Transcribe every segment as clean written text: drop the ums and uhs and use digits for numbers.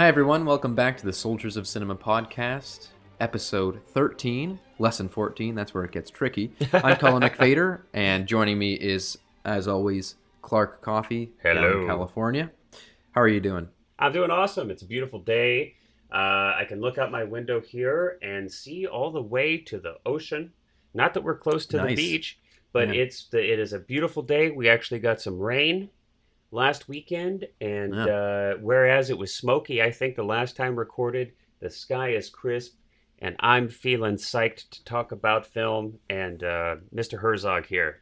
Hi, everyone. Welcome back to the Soldiers of Cinema podcast, episode 13, lesson 14. That's where it gets tricky. I'm Colin McFader, and joining me is, as always, Clark Coffee down in Hello. California. How are you doing? I'm doing awesome. It's a beautiful day. I can look out my window here and see all the way to the ocean. Not that we're close to the Nice. beach, but Yeah. it is a beautiful day. We actually got some rain last weekend, and Yeah. whereas it was smoky, I think the last time recorded, the sky is crisp, and I'm feeling psyched to talk about film and Mr. Herzog here.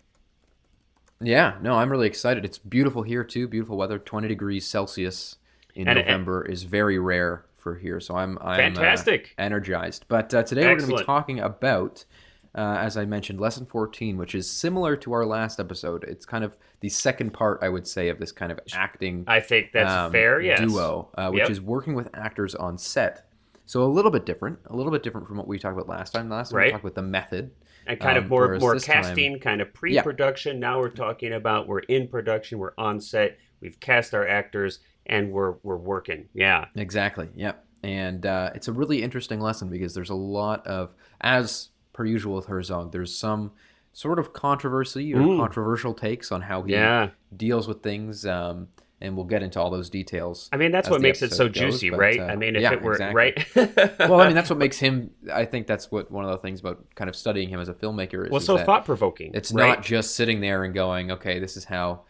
Yeah. No, I'm really excited. It's beautiful here, too. Beautiful weather. 20 degrees Celsius in And November is very rare for here, so I'm fantastic, energized. But today we're going to be excellent. talking about, as I mentioned, lesson 14, which is similar to our last episode. It's kind of the second part, I would say, of this kind of acting I think that's fair. Yes. duo, which Yep. is working with actors on set. So a little bit different from what we talked about last time. Last time we Right. talked about the method, And kind of whereas more this time, casting, kind of yeah, pre-production. Now we're talking about we're in production, we're on set, we've cast our actors, and we're working. Yeah. exactly, yeah. And it's a really interesting lesson because there's a lot of, as per usual with Herzog, there's some sort of controversy or Mm. controversial takes on how he Yeah. deals with things, and we'll get into all those details I mean, that's as what the makes it so episode goes. juicy, But right? I mean, if yeah, it were exactly. right. Well, I mean, that's what makes him. I think that's what one of the things about kind of studying him as a filmmaker Well, is so that thought-provoking, it's right? not just sitting there and going, okay, this is how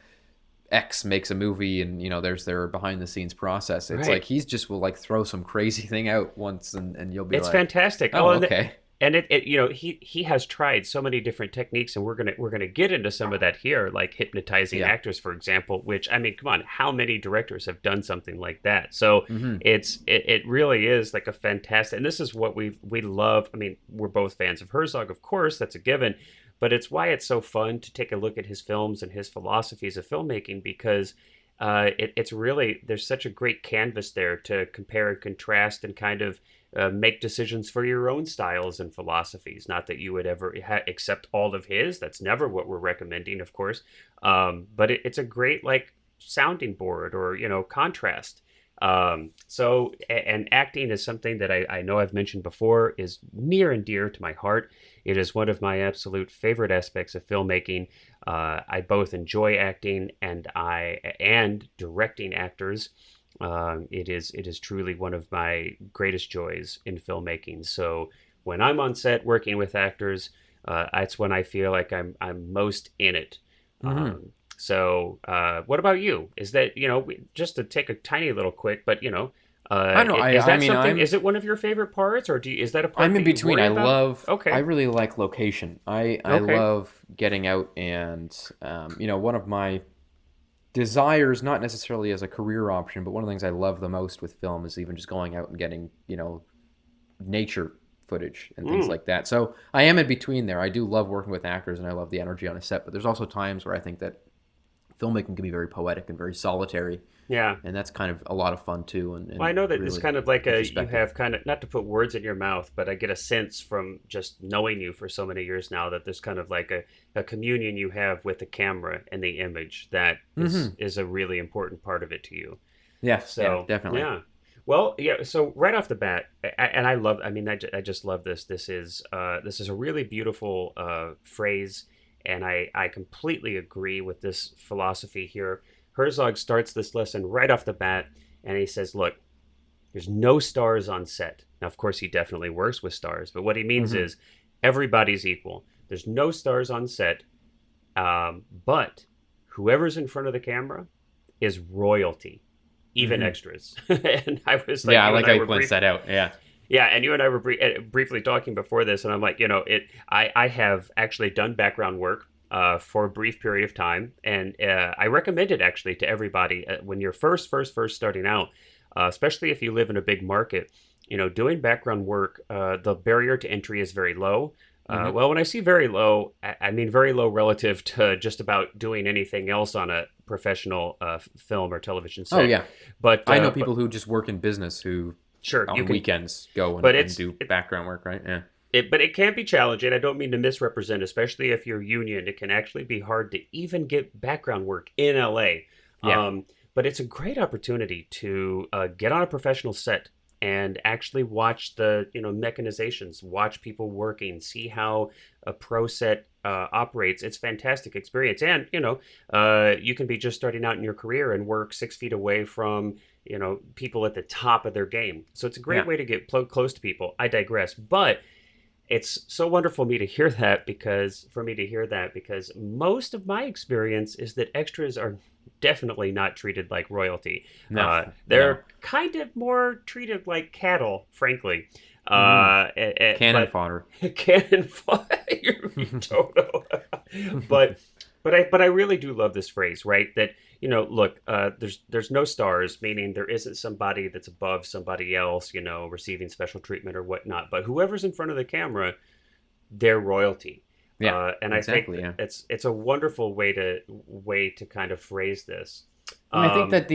X makes a movie, and there's their behind the scenes process. It's Right. like he's just will like throw some crazy thing out once, and you'll be It's like, fantastic. oh, Oh, okay, and he has tried so many different techniques, and we're gonna get into some of that here, like hypnotizing yeah, actors, for example. Which, I mean, come on, how many directors have done something like that? So hmm it really is like a fantastic, and this is what we love. I mean, we're both fans of Herzog, of course, that's a given, but it's why it's so fun to take a look at his films and his philosophies of filmmaking because. It's really there's such a great canvas there to compare and contrast and kind of make decisions for your own styles and philosophies. Not that you would ever accept all of his. That's never what we're recommending, of course. But it's a great like sounding board or contrast. And acting is something that I know I've mentioned before is near and dear to my heart. It is one of my absolute favorite aspects of filmmaking. I both enjoy acting and directing actors. It is truly one of my greatest joys in filmmaking. So when I'm on set working with actors, that's when I feel like I'm most in it. hmm What about you? Is that just to take a tiny little quick, but I don't know. is I that mean, something? Is it one of your favorite parts, or is that a part I'm in that you between. worry about? I Okay, really like location. I okay, love getting out and one of my desires, not necessarily as a career option, but one of the things I love the most with film is even just going out and getting, nature footage and things mm, like that. So I am in between there. I do love working with actors and I love the energy on a set, but there's also times where I think that filmmaking can be very poetic and very solitary, yeah. and that's kind of a lot of fun too, Well, I and know that it's really kind of like you introspective. have kind of not to put words in your mouth, but I get a sense from just knowing you for so many years now that there's kind of like a communion you have with the camera and the image that is hmm is a really important part of it to you. Yes, yeah, So definitely. yeah, well yeah. So right off the bat, and I love. I mean, I just love this. This is a really beautiful phrase, and I completely agree with this philosophy here. Herzog starts this lesson right off the bat, and he says, "Look, there's no stars on set." Now, of course, he definitely works with stars, but what he means hmm is everybody's equal. There's no stars on set, but whoever's in front of the camera is royalty, even hmm extras. And I was like, Yeah, I you like and how I you were points that out. Yeah. yeah, and you and I were briefly talking before this, and I'm like, I have actually done background work for a brief period of time, and I recommend it actually to everybody when you're first starting out, especially if you live in a big market. Doing background work, the barrier to entry is very low. hmm Well, when I see very low, I mean very low relative to just about doing anything else on a professional film or television Oh set. yeah, But I know but people who just work in business who sure, you on can. weekends go But and do background work, right? Yeah. but it can be challenging. I don't mean to misrepresent, especially if you're union. It can actually be hard to even get background work in LA. Yeah. but it's a great opportunity to get on a professional set and actually watch the mechanizations, watch people working, see how a pro set operates. It's fantastic experience, and you can be just starting out in your career and work 6 feet away from people at the top of their game. So it's a great Yeah. way to get close to people. I digress, but it's so wonderful for me to hear that because most of my experience is that extras are definitely not treated like royalty. No. No. They're kind of more treated like cattle, frankly. Hmm. Cannon But fodder. cannon fire, Toto. but but I really do love this phrase, right? That look, there's no stars, meaning there isn't somebody that's above somebody else, receiving special treatment or whatnot. But whoever's in front of the camera, they're royalty. Yeah. And I think Exactly. Yeah. it's a wonderful way to kind of phrase this. And I think Um, that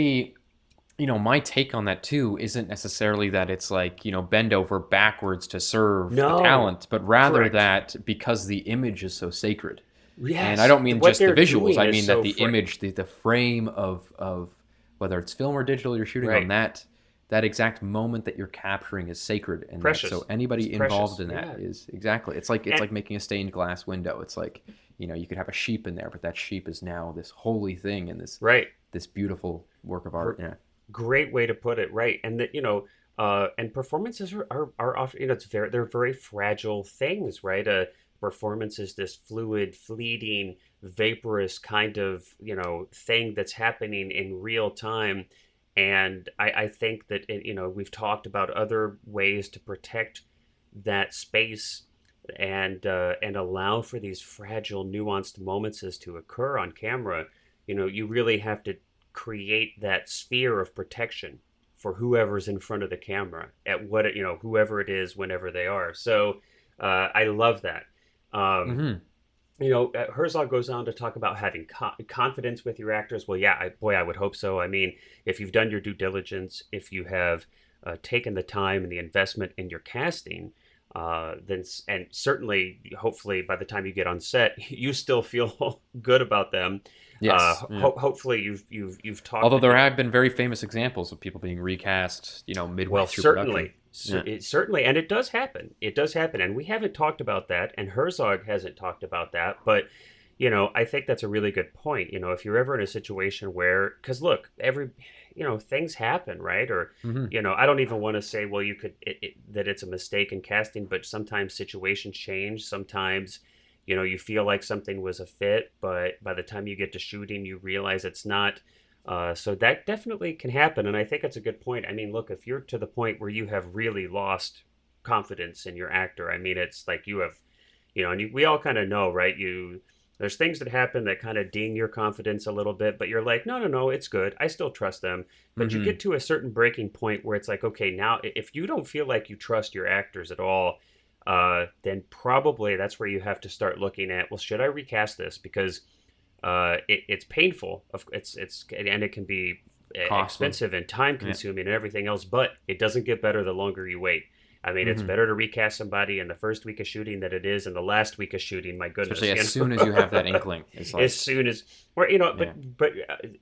my take on that too isn't necessarily that it's like, bend over backwards to serve the no, talent, but rather correct. that because the image is so sacred. And I Yes, don't mean what just the they're visuals. doing I is mean that so the image, the frame of whether it's film or digital you're shooting on, right, that exact moment that you're capturing is sacred, and that so precious. It's anybody involved precious. in that Yeah, is exactly. It's and like making a stained glass window. It's like, you could have a sheep in there, but that sheep is now this holy thing and right. this beautiful work of art. Yeah. Great way to put it, right? And that and performances are often they're very fragile things, right? A performance is this fluid, fleeting, vaporous kind of thing that's happening in real time. And I think that we've talked about other ways to protect that space and allow for these fragile, nuanced moments as to occur on camera. You really have to create that sphere of protection for whoever's in front of the camera at whoever it is whenever they are. So I love that. Um, Hmm. Herzog goes on to talk about having confidence with your actors. Well, yeah, I would hope so. I mean, if you've done your due diligence, if you have taken the time and the investment in your casting, and certainly, hopefully, by the time you get on set, you still feel good about them. Yes. Yeah. Hopefully, you've talked Although to there them. have been very famous examples of people being recast, midway Well, through production. certainly, Yeah. certainly, and it does happen. It does happen, and we haven't talked about that, and Herzog hasn't talked about that. But I think that's a really good point. If you're ever in a situation where, because look, things happen, right? Or Hmm. I don't even want to say, well, you could that it's a mistake in casting, but sometimes situations change. Sometimes you feel like something was a fit, but by the time you get to shooting, you realize it's not. So that definitely can happen, and I think that's a good point. I mean, look, if you're to the point where you have really lost confidence in your actor, I mean, it's like you have, and we all kind of know, right? There's things that happen that kind of ding your confidence a little bit, but you're like, no, no, no, it's good. I still trust them. But you Hmm. get to a certain breaking point where it's like, okay, now if you don't feel like you trust your actors at all, then probably that's where you have to start looking at, well, should I recast this? Because it's painful. And it can be Costly. expensive and time Yeah. consuming and everything else. But it doesn't get better the longer you wait. I mean, it's Hmm. better to recast somebody in the first week of shooting than it is in the last week of shooting. My goodness, Especially as soon as you have that inkling, it's as like, soon as, or yeah. but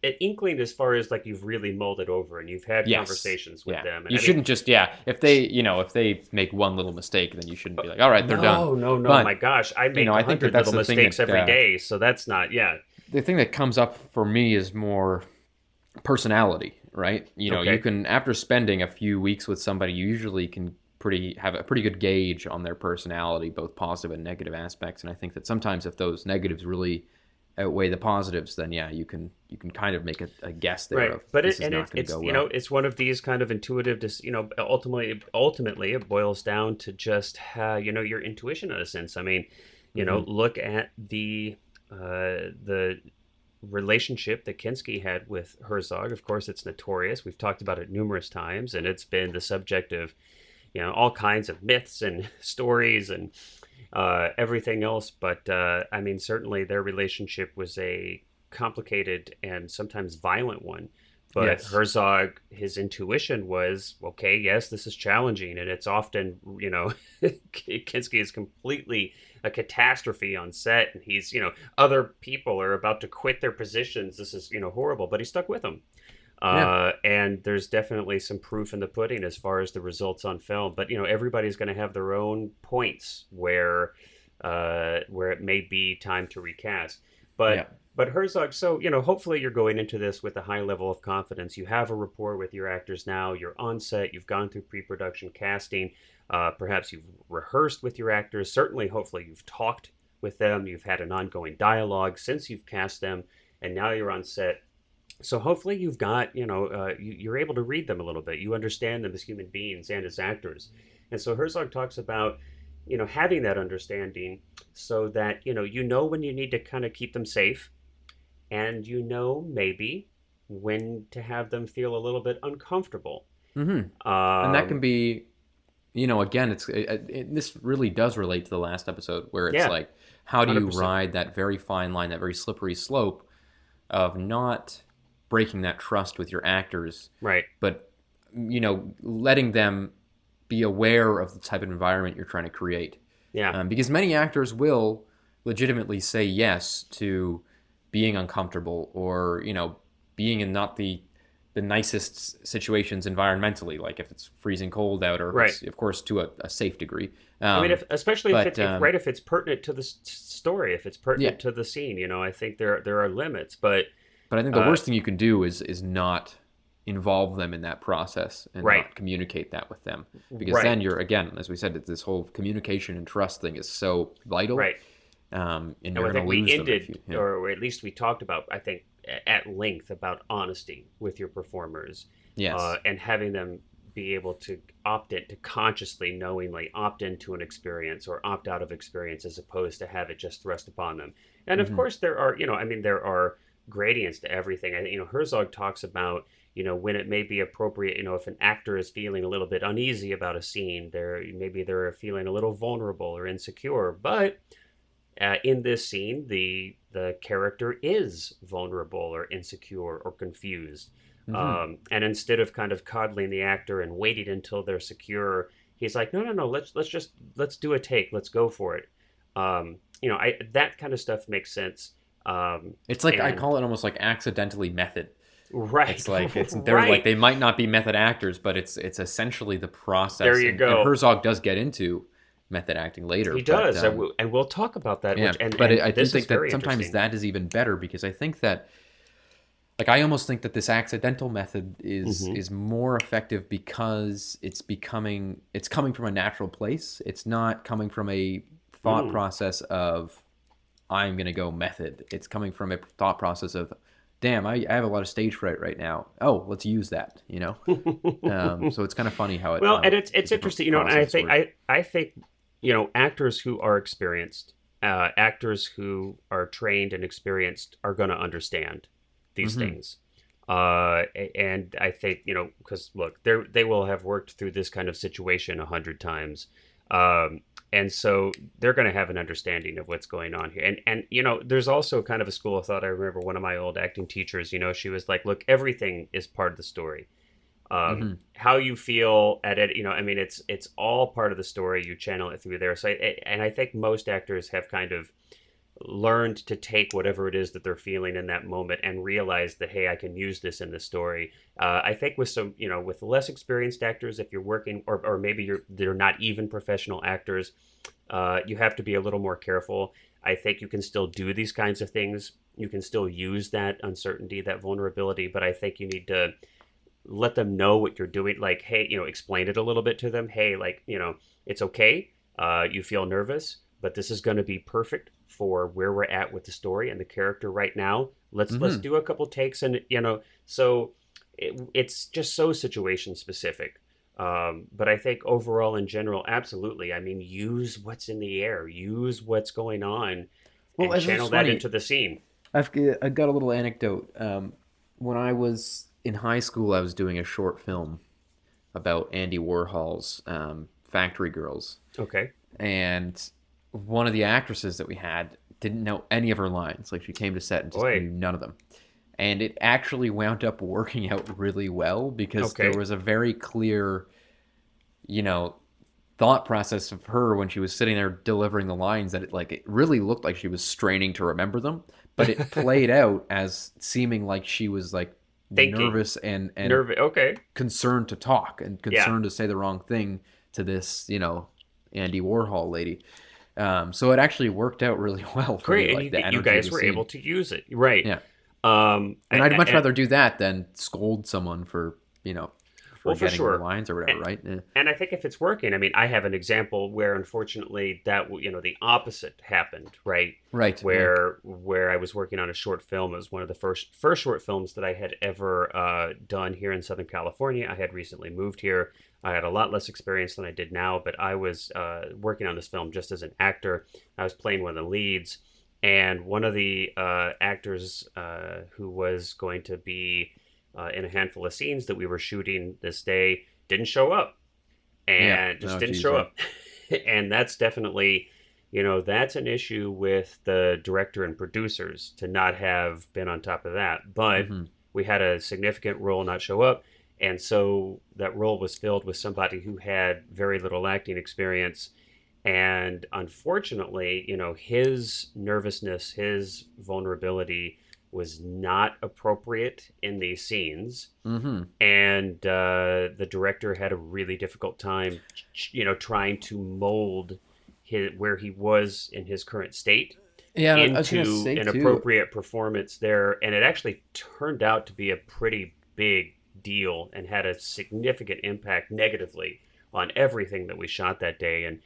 an inkling as far as like you've really mulled it over and you've had Yes. conversations with Yeah. them. And You I mean, shouldn't just, yeah. If they make one little mistake, then you shouldn't be like, all right, they're done. no, no, no, my But, gosh, I make a I think that hundred that's little the thing mistakes that, every day, so that's not, yeah, the thing that comes up for me is more personality, right? You okay. can, after spending a few weeks with somebody, you usually can have a pretty good gauge on their personality, both positive and negative aspects. And I think that sometimes if those negatives really outweigh the positives, then yeah, you can kind of make a guess there Right, of but this is not going to it's go well. it's one of these kind of intuitive. Ultimately, it boils down to just your intuition in a sense. I mean, Hmm. look at the relationship that Kinski had with Herzog. Of course, it's notorious. We've talked about it numerous times, and it's been the subject of all kinds of myths and stories and everything else. But I mean, certainly their relationship was a complicated and sometimes violent one. But Yes. Herzog, his intuition was, okay, yes, this is challenging. And it's often, Kinski is completely a catastrophe on set. And he's, other people are about to quit their positions. This is, horrible. But he stuck with them. Yeah. And there's definitely some proof in the pudding as far as the results on film. But everybody's going to have their own points where it may be time to recast. Yeah. But Herzog, so hopefully you're going into this with a high level of confidence. You have a rapport with your actors now. You're on set. You've gone through pre-production casting. Perhaps you've rehearsed with your actors. Certainly, hopefully, you've talked with them. You've had an ongoing dialogue since you've cast them, and now you're on set. So hopefully you've got, you're able to read them a little bit. You understand them as human beings and as actors. And so Herzog talks about, having that understanding so that, when you need to kind of keep them safe, and maybe when to have them feel a little bit uncomfortable. And that can Um, be, again, this really does relate to the last episode where it's yeah, like, how do you 100%. ride that very fine line, that very slippery slope of not breaking that trust with your actors, Right. but letting them be aware of the type of environment you're trying to create. Yeah. Because many actors will legitimately say yes to being uncomfortable or being in not the nicest situations environmentally, like if it's freezing cold out, or if Right. it's, of course, to a safe degree. I mean, especially if But it's if it's pertinent to the story, if it's Yeah, pertinent to the scene, I think there are limits, but but I think the uh, worst thing you can do is not involve them in that process and right, not communicate that with them, because right, then you're, again, as we said, this whole communication and trust thing is so vital, right. and And you're I going think to we lose them if ended, you. Yeah. or at least we talked about, I think, at length about honesty with your performers, Yes. and having them be able to opt in, to consciously, knowingly opt into an experience or opt out of experience as opposed to have it just thrust upon them. And of Hmm. course, there are, I mean, there are gradients to everything. I think, Herzog talks about, when it may be appropriate, if an actor is feeling a little bit uneasy about a scene, maybe they're feeling a little vulnerable or insecure, but in this scene, the character is vulnerable or insecure or confused. Hmm. And instead of kind of coddling the actor and waiting until they're secure, he's like, no, no, no, let's do a take, let's go for it. I that kind of stuff makes sense. It's like, I And call it almost like accidentally method. right, It's like they're like, right, they might not be method actors, but it's essentially the there process. you And go. Herzog does get into method acting later, He but does, and we'll talk about that. yeah, Which and but and I do this is think that very sometimes interesting. that is even better, because I think that, like, I almost think that this accidental method Hmm. is more effective because it's coming from a natural place. It's not coming from a thought Mm. process of, I'm gonna go method. It's coming from a thought process of, damn, I have a lot of stage fright right now. Oh, let's use that. So it's kind of funny how Well, and the it's different interesting, and I processes think work. I think actors who are experienced, actors who are trained and experienced are going to understand these Hmm. things. And I think because look, they will have worked through this kind of situation 100 times, and so they're going to have an understanding of what's going on here. And there's also kind of a school of thought. I remember one of my old acting teachers. She was like, "Look, everything is part of the story. Hmm. How you feel at it, I mean, it's all part of the story. You channel it through there. So and I think most actors have kind of learned to take whatever it is that they're feeling in that moment and realize that, hey, I can use this in the story. I think with some, with less experienced actors, if you're working, or maybe they're not even professional actors, you have to be a little more careful. I think you can still do these kinds of things. You can still use that uncertainty, that vulnerability, but I think you need to let them know what you're doing. Like, hey, explain it a little bit to them. Hey, like, it's okay. You feel nervous, but this is going to be perfect for where we're at with the story and the character right now. Let's Hmm. do a couple takes, and so it's just so situation specific. But I think overall, in general, absolutely. I mean, use what's in the air, use what's going on, Well, and it's channel just that funny. into the scene. I've got a little anecdote. When I was in high school, I was doing a short film about Andy Warhol's Factory Girls, Okay. and one of the actresses that we had didn't know any of her lines. Like, she came to set and just Boy. knew none of them. And it actually wound up working out really well, because there Okay. was a very clear, you know, thought process of her when she was sitting there delivering the lines, that it really looked like she was straining to remember them, but it played out as seeming like she was like Thinking, nervous and nervous. Okay, concerned to talk and yeah, concerned to say the wrong thing to this, Andy Warhol lady. So it actually worked out really well for great. And the you energy of guys the were able scene. to use it, right? Yeah. And I'd much And rather do that than scold someone for, well, for forgetting their sure. lines or whatever, right? Yeah. And I think if it's working, I mean, I have an example where unfortunately the opposite happened, right? Right. Yeah. Where I was working on a short film. It was one of the first short films that I had ever done here in Southern California. I had recently moved here. I had a lot less experience than I did now, but I was working on this film just as an actor. I was playing one of the leads, and one of the actors who was going to be in a handful of scenes that we were shooting this day didn't show up, Yeah. and just Oh, didn't geez. show Yeah. up. And that's definitely, that's an issue with the director and producers to not have been on top of that. But Hmm. we had a significant role not show up, and so that role was filled with somebody who had very little acting experience. And unfortunately, his nervousness, his vulnerability was not appropriate in these scenes, Hmm. and the director had a really difficult time, trying to mold where he was in his current state Yeah. I was gonna into say an too. appropriate performance there, and it actually turned out to be a pretty big deal and had a significant impact negatively on everything that we shot that day, and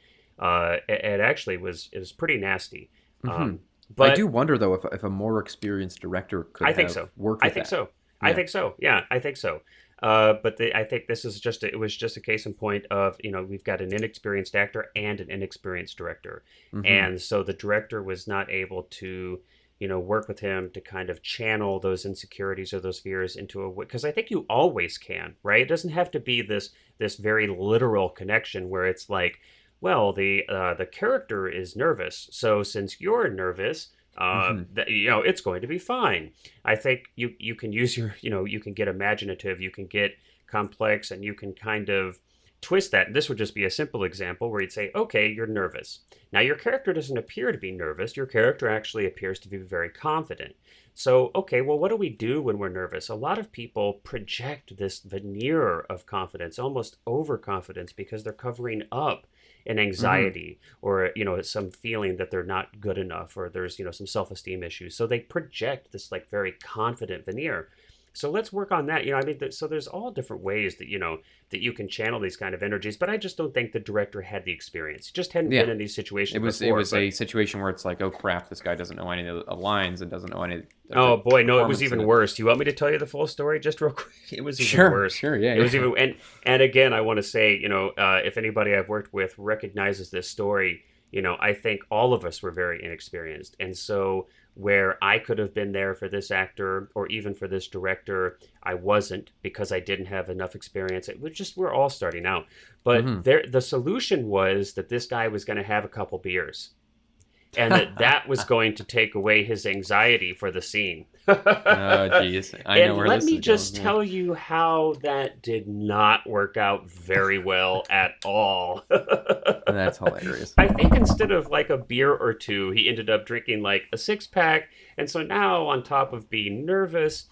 it actually was pretty nasty. Hmm. Um, I but do wonder though if a more experienced director could I think have so. worked I with think that. so. I Yeah. think so. Yeah, I think so. But I think this is it was just a case in point of, we've got an inexperienced actor and an inexperienced director. Hmm. And so the director was not able to, work with him to kind of channel those insecurities or those fears into because I think you always can, right? It doesn't have to be this very literal connection where it's like, well, the character is nervous. So since you're nervous, Hmm. it's going to be fine. I think you can use you can get imaginative, you can get complex, and you can kind of twist that. And this would just be a simple example where you'd say, okay, you're nervous. Now, your character doesn't appear to be nervous. Your character actually appears to be very confident. So, okay, well, what do we do when we're nervous? A lot of people project this veneer of confidence, almost overconfidence, because they're covering up an Hmm. anxiety or some feeling that they're not good enough, or there's some self-esteem issues, so they project this like very confident veneer. So let's work on that. I mean, so there's all different ways that that you can channel these kind of energies, but I just don't think the director had the experience. He just hadn't Yeah. been in these It situations was it before. was But a situation where it's like, oh crap, this guy doesn't know any of the lines and doesn't know any of oh the boy, no, it was performance in even it. worse. Do you want me to tell you the full story just real quick? It was even Sure, worse. sure, yeah, It was yeah. even and again, I want to say, if anybody I've worked with recognizes this story, I think all of us were very inexperienced, and so where I could have been there for this actor or even for this director, I wasn't because I didn't have enough experience. It was just we're all starting out, but Hmm. the solution was that this guy was going to have a couple beers, and that was going to take away his anxiety for the scene. Oh, geez, I know And where let this me is going. just Yeah. tell you how that did not work out very well at all. That's hilarious. I think instead of like a beer or two, he ended up drinking like a six pack. And so now, on top of being nervous,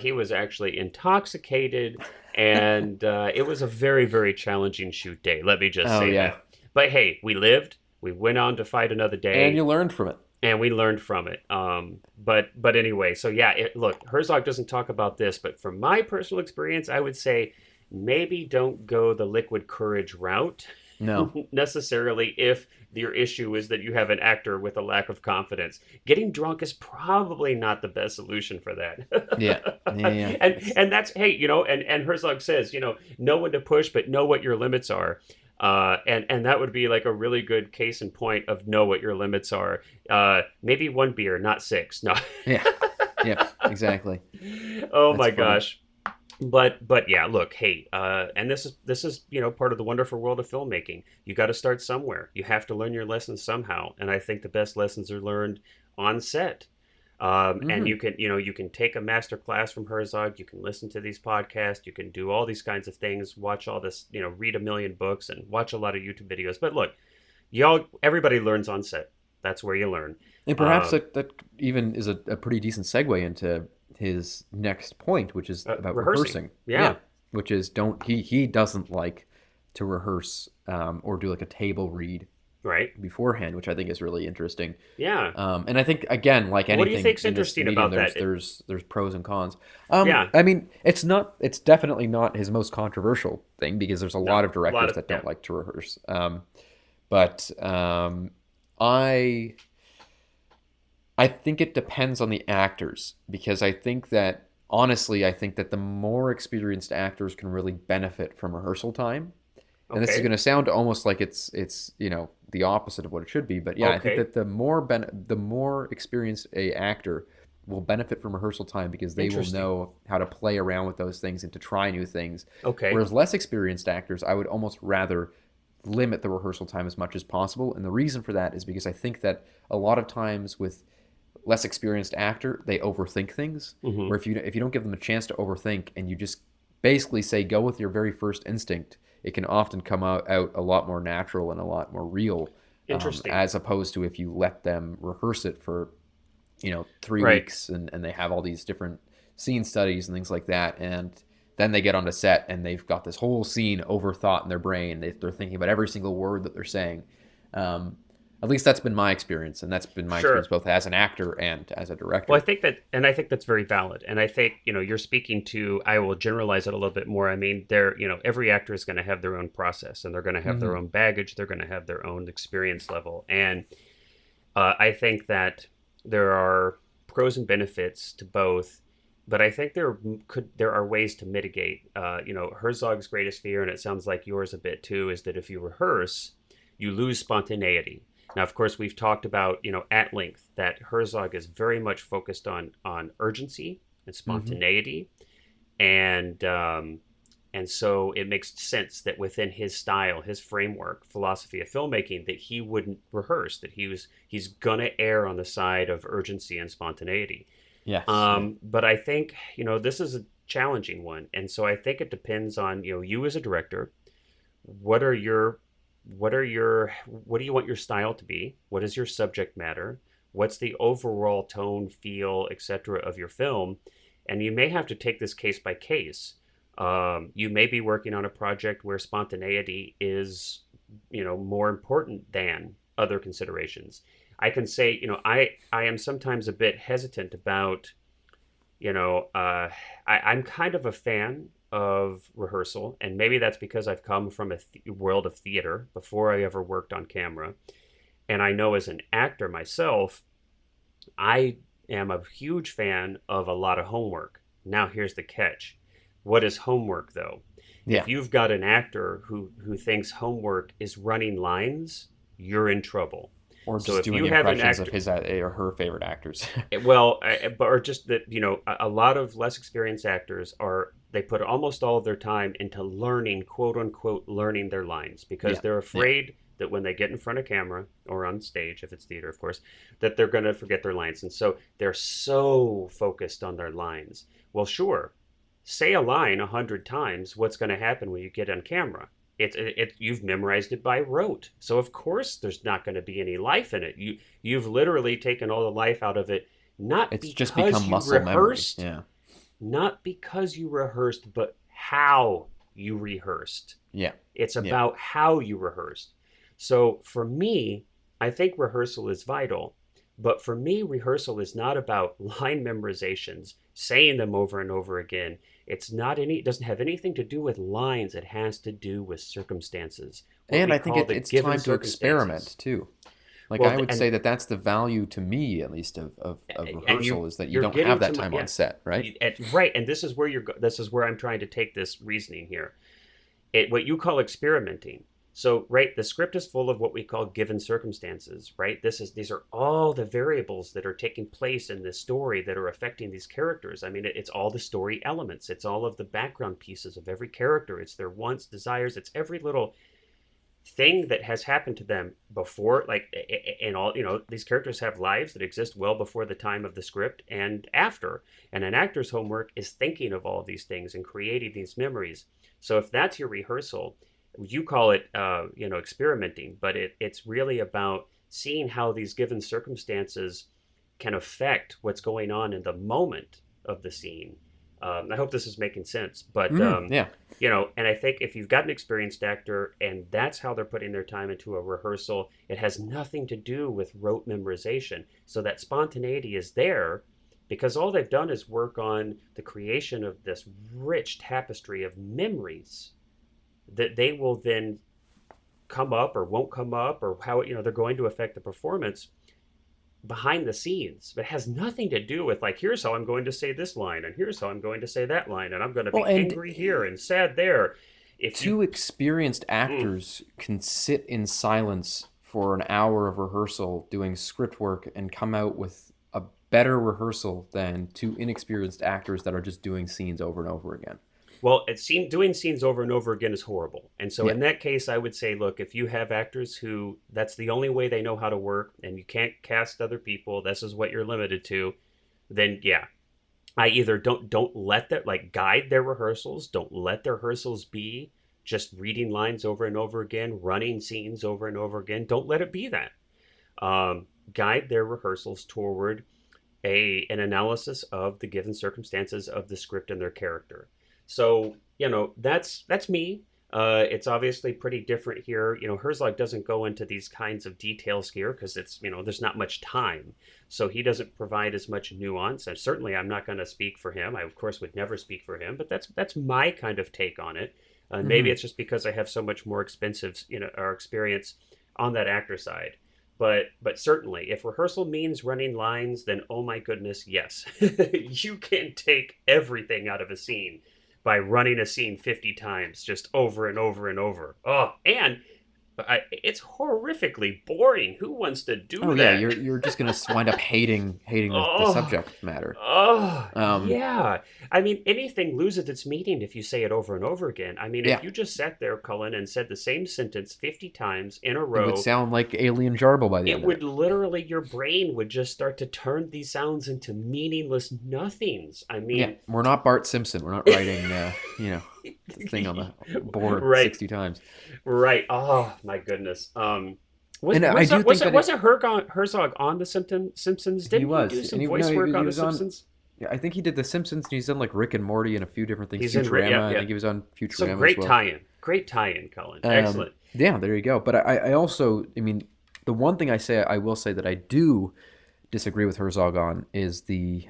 he was actually intoxicated. And it was a very, very challenging shoot day. Let me just Oh say yeah, that. But hey, we lived. We went on to fight another and you day, learned from it. and we learned from it. But anyway, so yeah, look, Herzog doesn't talk about this, but from my personal experience, I would say maybe don't go the liquid courage route No. necessarily if your issue is that you have an actor with a lack of confidence. Getting drunk is probably not the best solution for Yeah. that. Yeah. Yeah. And that's, hey, and Herzog says, know when to push, but know what your limits are. And that would be like a really good case in point of know what your limits are. Maybe one beer, not six. No. Yeah. Yeah. Exactly. Oh That's my funny. gosh. But yeah, look, hey, and this is part of the wonderful world of filmmaking. You got to start somewhere. You have to learn your lessons somehow, and I think the best lessons are learned on set. And Hmm. you can take a master class from Herzog. You can listen to these podcasts. You can do all these kinds of things. Watch all this, read a million books and watch a lot of YouTube videos. But look, everybody learns on set. That's where you learn. And perhaps Uh, that even is a pretty decent segue into his next point, which is about Rehearsing. rehearsing. Yeah, Yeah. which is don't he doesn't like to rehearse or do like a table read Right. beforehand, which I think is really interesting. Yeah. And I think again, like What do you anything think's in this interesting medium, about there's that? there's there's pros and cons. Yeah. I mean, it's definitely not his most controversial thing because there's a No. lot of A lot directors of that yeah. don't like to rehearse. But I I think it depends on the actors because I think that honestly, I think that the more experienced actors can really benefit from rehearsal time. And this is Okay. going to sound almost like it's the opposite of what it should be, but yeah, I think Okay. that the more experienced a actor will benefit from rehearsal time because they will Interesting. know how to play around with those things and to try new things. Okay. Whereas less experienced actors, I would almost rather limit the rehearsal time as much as possible. And the reason for that is because I think that a lot of times with less experienced actor, they overthink things. Mm-hmm. Where if you don't give them a chance to overthink and you just basically say go with your very first instinct, it can often come out a lot more natural and a lot more real, Interesting. as opposed to if you let them rehearse it for 3 Right. weeks and they have all these different scene studies and things like that, and then they get onto set and they've got this whole scene overthought in their brain. They're thinking about every single word that they're saying. Um, at least that's been my experience, and that's been my experience Sure. both as an actor and as a Well, I director. think that, and I think that's very valid. And I think, you're speaking to, I will generalize it a little bit more. I mean, every actor is going to have their own process and they're going to have their Hmm. own baggage. They're going to have their own experience level. And I think that there are pros and benefits to both, but I think there are ways to mitigate. Herzog's greatest fear, and it sounds like yours a bit too, is that if you rehearse, you lose spontaneity. Now, of course, we've talked about at length that Herzog is very much focused on urgency and Hmm. spontaneity, and so it makes sense that within his style, his framework, philosophy of filmmaking, that he wouldn't rehearse, that he's gonna err on the side of urgency and spontaneity. Yes. Yeah. But I think this is a challenging one, and so I think it depends on you as a director. What are your what do you want your style to be? What is your subject matter? What's the overall tone, feel, etc. of your film? And you may have to take this case by case. You may be working on a project where spontaneity is more important than other considerations. I can say I am sometimes a bit hesitant about I'm kind of a fan of rehearsal, and maybe that's because I've come from a world of theater before I ever worked on camera. And I know as an actor myself, I am a huge fan of a lot of homework. Now, here's the catch. What is homework, though? Yeah. If you've got an actor who thinks homework is running lines, you're in trouble. Or So just if doing you have an impressions of actor, his or her favorite actors. or just that a lot of less experienced actors they put almost all of their time into learning, quote unquote, learning their lines because Yeah. they're Yeah. afraid that when they get in front of camera or on stage, if it's theater, of course, that they're going to forget their lines, and so they're so focused on their lines. Well, sure, say a line 100 times. What's going to happen when you get on camera? You've memorized it by rote, so of course there's not going to be any life in it. You've literally taken all the life out of it, not It's just because become you muscle memory. rehearsed, Yeah. but how you rehearsed. Yeah. It's Yeah. about how you rehearsed. So for me, I think rehearsal is vital. But for me, rehearsal is not about line memorizations, saying them over and over again. It doesn't have anything to do with lines. It has to do with circumstances, what And we I think call the it's given time to circumstances. experiment too. Like Well, I would and say that that's the value to me, at least, of and you rehearsal is that you you're don't have getting to that my time on yeah, set, right? right. And this is where this is where I'm trying to take this reasoning here. What you call experimenting. So, right, the script is full of what we call given circumstances, right? These are all the variables that are taking place in this story that are affecting these characters. I mean, it's all the story elements. It's all of the background pieces of every character. It's their wants, desires. It's every little thing that has happened to them before, like, and all, these characters have lives that exist well before the time of the script and after. And an actor's homework is thinking of all of these things and creating these memories. So if that's your rehearsal, you call it experimenting, but it's really about seeing how these given circumstances can affect what's going on in the moment, of the scene. I hope this is making sense, but Yeah. and I think if you've got an experienced actor and that's how they're putting their time into a rehearsal, it has nothing to do with rote memorization. So that spontaneity is there because all they've done is work on the creation of this rich tapestry of memories that they will then come up or won't come up, or how they're going to affect the performance behind the scenes. But it has nothing to do with like, here's how I'm going to say this line and here's how I'm going to say that line and I'm going to Well, be and angry here and sad there. If you two experienced mm, actors can sit in silence for an hour of rehearsal doing script work and come out with a better rehearsal than two inexperienced actors that are just doing scenes over and over again. well, doing scenes over and over again is horrible. And so Yeah. in that case, I would say, look, if you have actors who that's the only way they know how to work and you can't cast other people, this is what you're limited to, then yeah, I either don't let that like guide their rehearsals, don't let their rehearsals be just reading lines over and over again, running scenes over and over again. Don't let it be that. Guide their rehearsals toward a an analysis of the given circumstances of the script and their character. So that's me. It's obviously pretty different here. Herzog doesn't go into these kinds of details here because it's there's not much time, so he doesn't provide as much nuance. And certainly, I'm not going to speak for him. I of course would never speak for him, but that's my kind of take on it. Maybe Hmm. it's just because I have so much more expensive or experience on that actor side. But certainly, if rehearsal means running lines, then oh my goodness, yes, you can take everything out of a scene by running a scene 50 times, just over and over and over. Oh, and it's horrifically boring. Who wants to do Oh yeah, that? you're just gonna wind up hating the Oh, subject matter. oh, Um, yeah. I mean, anything loses its meaning if you say it over and over again. I mean, yeah, if you just sat there, Cullen, and said the same sentence 50 times in a it would row, sound like Alien Jarble by the it end of would it. literally, your brain would just start to turn these sounds into meaningless nothings. I Yeah, mean, we're not Bart Simpson. We're not writing, the thing on the board right, 60 times. right. Oh my goodness. Was And I was do that was think it that was it Herzog on the Simpsons? he Didn't he do was, and some voice work he on the was on. Simpsons? Yeah, I think he did The Simpsons, and he's done like Rick and Morty and a few different things. He's in yeah, Futurama, I yeah. think he was on So Futurama as well. great tie-in, Colin. Excellent. Yeah, there you go. But I also, I mean, the one thing I will say that I do disagree with Herzog on is the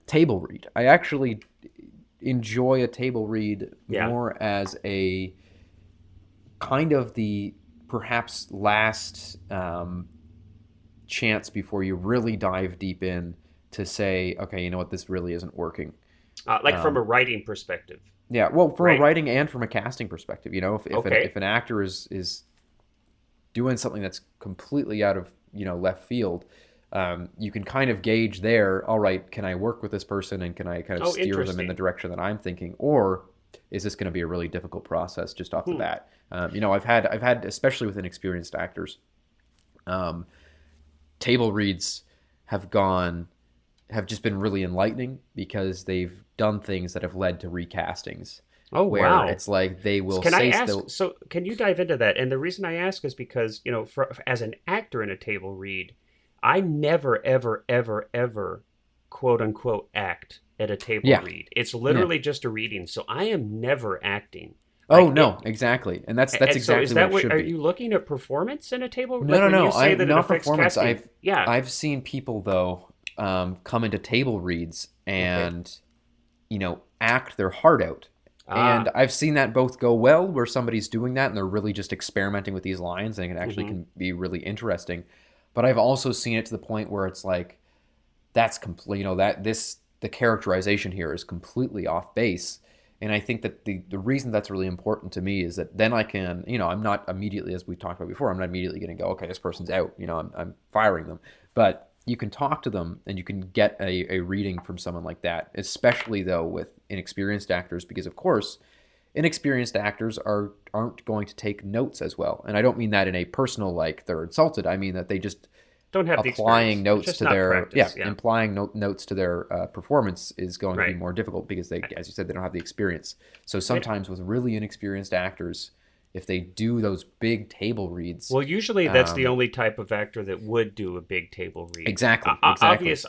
table read. I actually enjoy a table read Yeah. more as a kind of the perhaps last chance before you really dive deep in to say, okay, you know what, this really isn't working. Like from a Um, writing perspective, yeah, well, from a right? writing and from a casting perspective, Okay. if an actor is doing something that's completely out of left field, you can kind of gauge there. All right, can I work with this person and can I kind of Oh, steer them in the interesting. direction that I'm thinking, or is this going to be a really difficult process just off the Hmm. bat? I've had especially with inexperienced actors, um, table reads have gone have just been really enlightening because they've done things that have led to recastings Oh, where wow. it's like they will Can I say ask? still. So, can you dive into that? And the reason I ask is because as an actor in a table read, I never, ever, ever, ever, quote unquote, act at a table Yeah, read. It's yeah. literally just a reading, so I am never acting. Oh Like it, no, exactly, and that's and so is exactly what that it what should are be. you looking at performance in a table? No, Like no, when no. you say I'm that it not affects performance. casting? Yeah. I've seen people though come into table reads Okay. and act their heart out, and Ah. I've seen that both go well where somebody's doing that and they're really just experimenting with these lines and it actually Mm-hmm. can be really interesting. But I've also seen it to the point where it's like that's complete. That this the characterization here is completely off base. And I think that the reason that's really important to me is that then I can, I'm not immediately, as we talked about before, I'm not immediately going to go, okay, this person's out, I'm firing them. But you can talk to them and you can get a reading from someone like that, especially though with inexperienced actors, because of course, inexperienced actors aren't going to take notes as well. And I don't mean that in a personal like they're insulted. I mean that they just Don't have the applying experience. It's notes just to not their yeah practice. Yeah. implying notes to their performance is going to be Right. more difficult because they, as you said, they don't have the experience. So It, sometimes with really inexperienced actors if they do those big table reads. Well, usually that's the Um, only type of actor that would do a big table read. exactly.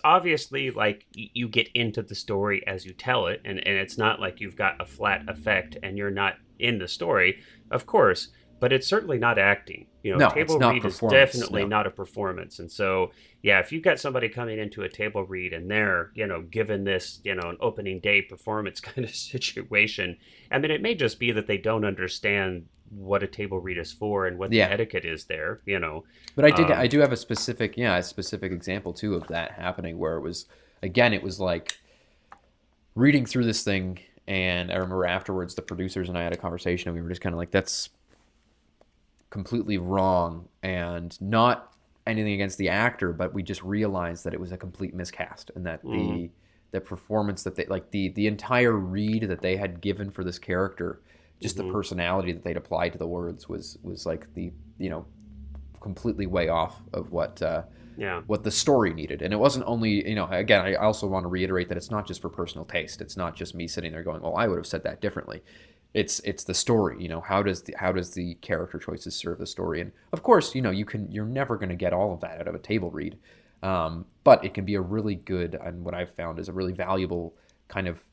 Obviously, like you get into the story as you tell it, and it's not like you've got a flat effect and you're not in the story, of course. But it's certainly not acting. You know, No, it's table not read is performance. definitely No. not a performance. And so, yeah, if you've got somebody coming into a table read and they're, given this, an opening day performance kind of situation, I mean, it may just be that they don't understand what a table read is for and what the Yeah. etiquette is there. But I Um, do have a specific example too of that happening where it was, again, it was like reading through this thing, and I remember afterwards the producers and I had a conversation, and we were just kind of like, that's completely wrong, and not anything against the actor, but we just realized that it was a complete miscast, and that mm, the performance that they, like, the entire read that they had given for this character, just the hmm personality that they'd applied to the words was like the, you know, completely way off of yeah, what the story needed. And it wasn't only, again, I also want to reiterate that it's not just for personal taste. It's not just me sitting there going, well, I would have said that differently. It's the story. How does the character choices serve the story? And of course, you're never going to get all of that out of a table read. But it can be a really good, and what I've found is a really valuable kind of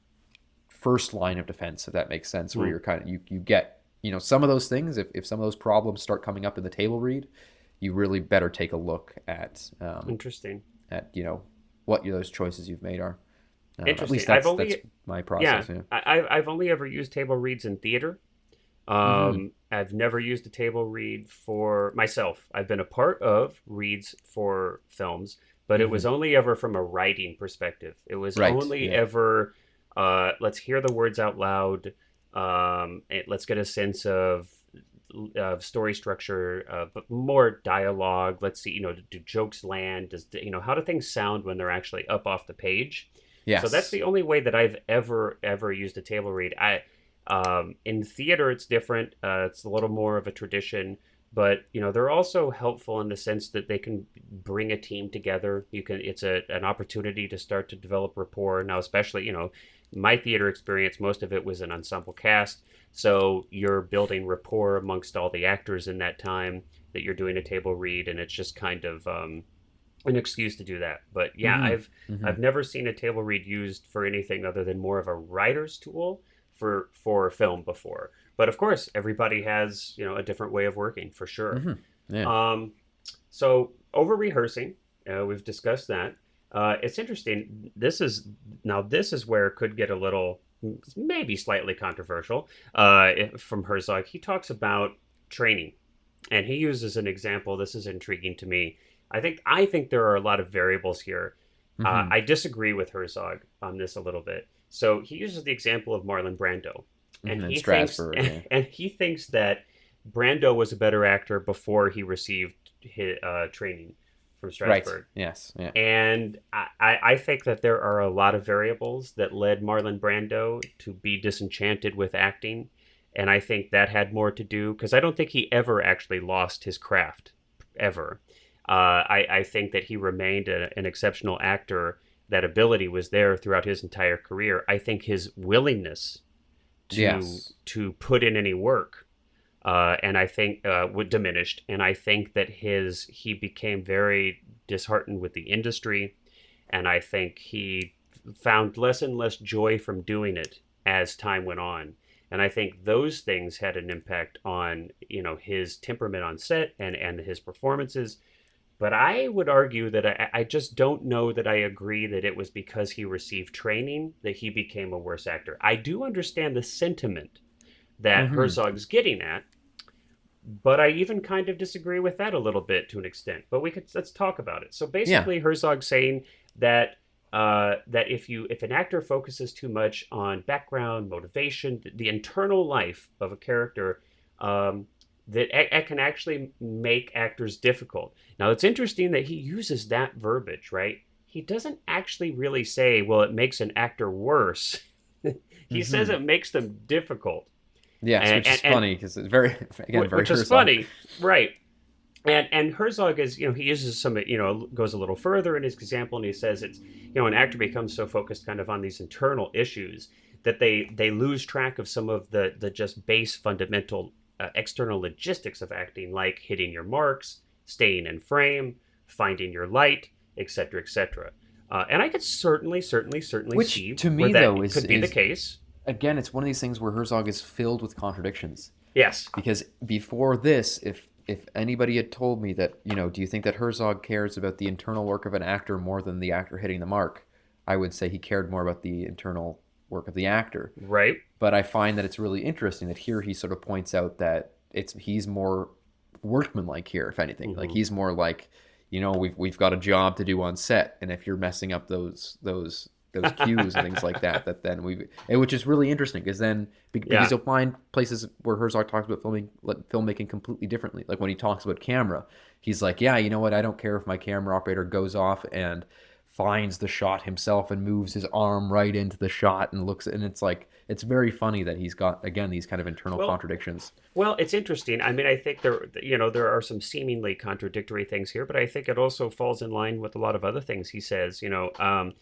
first line of defense, if that makes sense, where mm, you're kind of, you get, some of those things, if some of those problems start coming up in the table read, you really better take a look interesting. at what those choices you've made are. At Interesting. least I've that's only, my yeah, process. Yeah. I've only ever used table reads in theater. Hmm. I've never used a table read for myself. I've been a part of reads for films, but it was Hmm. only ever from a writing perspective. It was Right. only Yeah. ever, let's hear the words out loud. Let's get a sense of story structure, but more dialogue. Let's see, do jokes land? How do things sound when they're actually up off the page? So that's Yes. the only way that I've ever used a table read. In theater, it's different. It's a little more of a tradition, but they're also helpful in the sense that they can bring a team together. It's an opportunity to start to develop rapport. Now, especially my theater experience, most of it was an ensemble cast, so you're building rapport amongst all the actors in that time that you're doing a table read, and it's just kind of an excuse to do that. But yeah, Hmm. Hmm. I've never seen a table read used for anything other than more of a writer's tool for film before. But of course, everybody has a different way of working for sure. Hmm. Yeah. Um, so over rehearsing, we've discussed that. It's interesting. This is where it could get a little, maybe slightly controversial. From Herzog, he talks about training, and he uses an example. This is intriguing to me. I think there are a lot of variables here. Hmm. I disagree with Herzog on this a little bit. So he uses the example of Marlon Brando, and And he thinks Strasbourg. Yeah. and he thinks that Brando was a better actor before he received his training from Right. Strasbourg. Yes. Yeah. And I think that there are a lot of variables that led Marlon Brando to be disenchanted with acting. And I think that had more to do because I don't think he ever actually lost his craft, ever. I think that he remained an exceptional actor. That ability was there throughout his entire career. I think his willingness to Yes. put in any work, and I think would diminished. And I think that he became very disheartened with the industry, and I think he found less and less joy from doing it as time went on. And I think those things had an impact on his temperament on set and his performances. But I would argue that I just don't know that I agree that it was because he received training that he became a worse actor. I do understand the sentiment that Hmm. Herzog's getting at, but I even kind of disagree with that a little bit to an extent. But let's talk about it. So Yeah. basically, Herzog's saying that that if an actor focuses too much on background, motivation, the internal life of a character, um, that it can actually make actors difficult. Now, it's interesting that he uses that verbiage, right? He doesn't actually really say, well, it makes an actor worse. He says Hmm. it makes them difficult. Yes, And, which is and, and funny because it's very, again, very which is Herzog. funny, right? And Herzog is, he uses some, goes a little further in his example, and he says it's, an actor becomes so focused kind of on these internal issues that they lose track of some of the just base fundamental external logistics of acting, like hitting your marks, staying in frame, finding your light, etc., etc. And I could certainly Which see to where me though that could be the is case. again, it's one of these things where Herzog is filled with contradictions. Yes. Because before this, if anybody had told me that, do you think that Herzog cares about the internal work of an actor more than the actor hitting the mark, I would say he cared more about the internal work of the actor. Right. But I find that it's really interesting that here he sort of points out that he's more workmanlike here, if anything. Like Hmm. he's more like, we've got a job to do on set, and if you're messing up those cues and things like that, then which is really interesting because then because Yeah. you'll find places where Herzog talks about filmmaking completely differently. Like when he talks about camera, he's like, yeah, you know what? I don't care if my camera operator goes off and finds the shot himself and moves his arm right into the shot and looks, and it's like it's very funny that he's got again these kind of internal Well, contradictions. Well, it's interesting. I mean, I think there are some seemingly contradictory things here, but I think it also falls in line with a lot of other things he says. And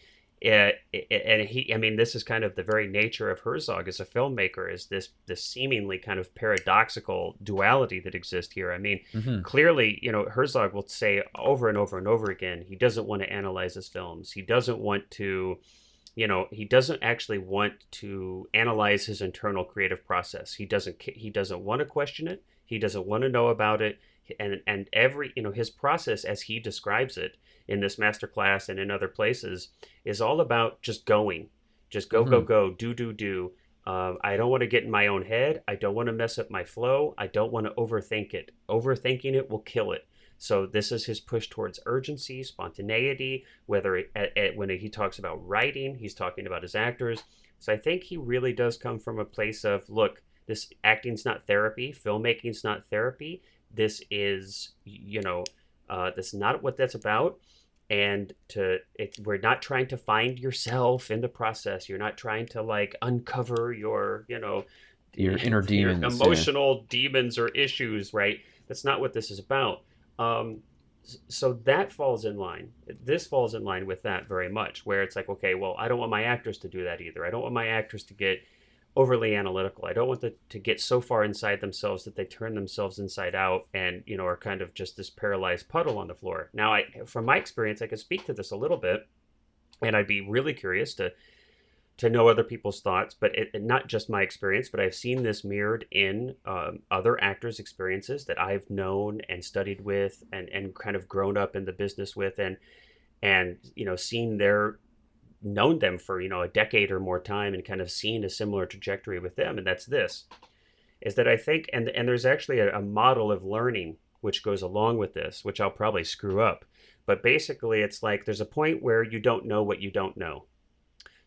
I mean, this is kind of the very nature of Herzog as a filmmaker, is this seemingly kind of paradoxical duality that exists here. I mean, Hmm. clearly, Herzog will say over and over and over again, he doesn't want to analyze his films. He doesn't want to he doesn't actually want to analyze his internal creative process. He doesn't want to question it. He doesn't want to know about it. And every his process as he describes it in this masterclass and in other places is all about just going, just go go Hmm. go, do. I don't want to get in my own head. I don't want to mess up my flow. I don't want to overthink it. Overthinking it will kill it. So this is his push towards urgency, spontaneity. Whether when he talks about writing, he's talking about his actors. So I think he really does come from a place of, look, this acting's not therapy, filmmaking's not therapy. This is, that's not what that's about. And we're not trying to find yourself in the process. You're not trying to like uncover Your inner your demons, yeah. emotional demons or issues, right? That's not what this is about. Um, so that falls in line. This falls in line with that very much, where it's like, okay, well, I don't want my actors to do that either. I don't want my actors to get overly analytical. I don't want them to get so far inside themselves that they turn themselves inside out and are kind of just this paralyzed puddle on the floor. Now, from my experience, I could speak to this a little bit, and I'd be really curious to know other people's thoughts, but not just my experience, but I've seen this mirrored in other actors' experiences that I've known and studied with and kind of grown up in the business with, and seen known them for a decade or more time and kind of seen a similar trajectory with them. And that's this, is that I think, and there's actually a model of learning which goes along with this, which I'll probably screw up, but basically it's like there's a point where you don't know what you don't know,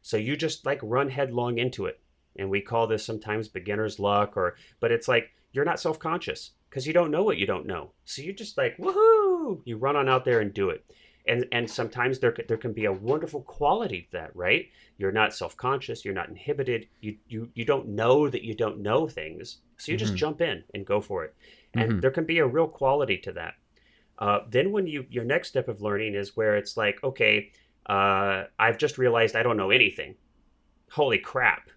so you just like run headlong into it. And we call this sometimes beginner's luck, but it's like you're not self-conscious because you don't know what you don't know. So you're just like, woohoo, you run on out there and do it. And sometimes there can be a wonderful quality to that, right? You're not self-conscious, you're not inhibited, you don't know that you don't know things. So you just Hmm. jump in and go for it. And Hmm. there can be a real quality to that. Then when your next step of learning is where it's like, okay, I've just realized I don't know anything. Holy crap.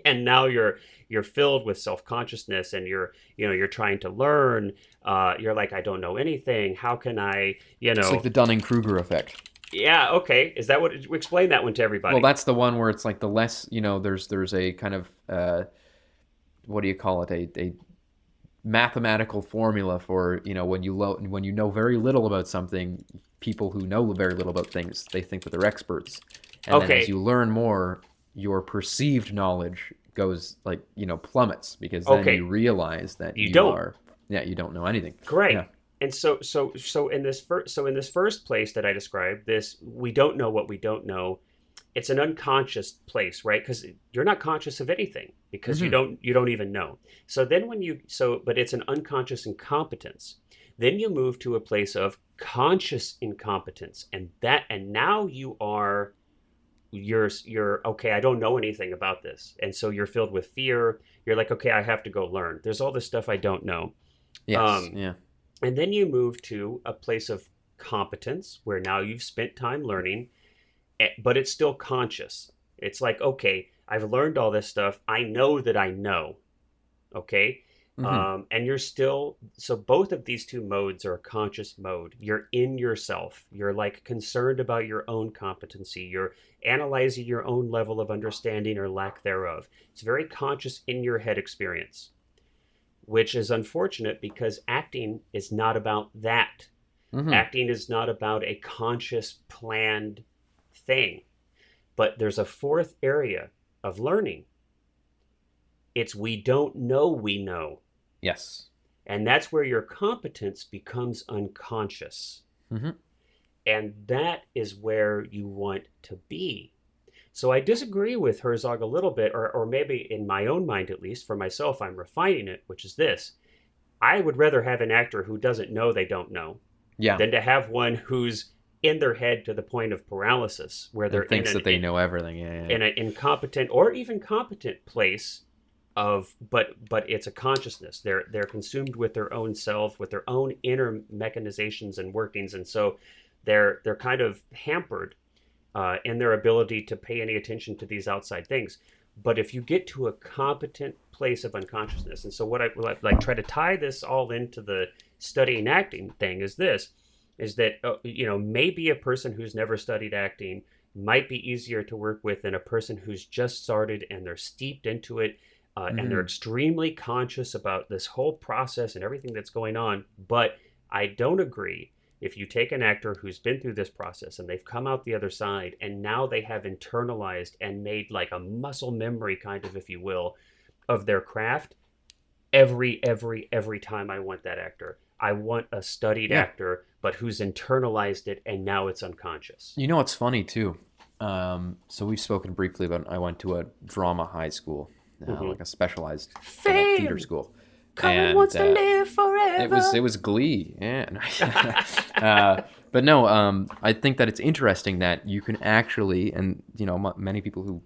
And now you're filled with self-consciousness, and you're trying to learn. You're like, I don't know anything. How can I, It's like the Dunning-Kruger effect. yeah, okay. Is that what, explain that one to Well, everybody? that's the one where it's like the less, there's a kind of what do you call it? A mathematical formula for, when you know very little about something, people who know very little about things, they think that they're experts. And then as Okay. you learn more, your perceived knowledge goes like, plummets because then you Okay. realize that You don't. you don't know anything. Great. Yeah. And so in this first place that I described, this we don't know what we don't know. It's an unconscious place, right? Because you're not conscious of anything because you Hmm. don't even know. So then but it's an unconscious incompetence. Then you move to a place of conscious incompetence, and now you're okay, I don't know anything about this. And so you're filled with fear. You're like, okay, I have to go learn. There's all this stuff I don't know. Yes. Um, Yeah. and then you move to a place of competence where now you've spent time learning, but it's still conscious. It's like, okay, I've learned all this stuff. I know that I know. Okay. Hmm. And you're still, so both of these two modes are a conscious mode. You're in yourself. You're like concerned about your own competency. You're analyzing your own level of understanding or lack thereof. It's a very conscious in your head experience, which is unfortunate because acting is not about that. Hmm. Acting is not about a conscious, planned thing. But there's a fourth area of learning. It's we don't know we know. Yes. And that's where your competence becomes unconscious. Hmm. And that is where you want to be. So I disagree with Herzog a little bit, or maybe in my own mind, at least for myself, I'm refining it, which is this. I would rather have an actor who doesn't know they don't know Yeah. than to have one who's in their head to the point of paralysis, where they're And thinks that they know everything. Yeah. Yeah. in an incompetent or even competent place of, but it's a consciousness. They're consumed with their own self, with their own inner mechanizations and workings, and so they're kind of hampered in their ability to pay any attention to these outside things. But if you get to a competent place of unconsciousness, and so what I like try to tie this all into the studying acting thing is this, is that maybe a person who's never studied acting might be easier to work with than a person who's just started and they're steeped into it, and they're Hmm. extremely conscious about this whole process and everything that's going on. But I don't agree if you take an actor who's been through this process and they've come out the other side and now they have internalized and made like a muscle memory kind of, if you will, of their craft. Every time I want that actor. I want a studied Yeah. actor, but who's internalized it and now it's unconscious. You know what's funny too? So we've spoken briefly about I went to a drama high school, Mm-hmm. like a specialized theater Fame, school, Colin and wants to live it was forever. Glee. Yeah. But no, I think that it's interesting that you can actually, and many people who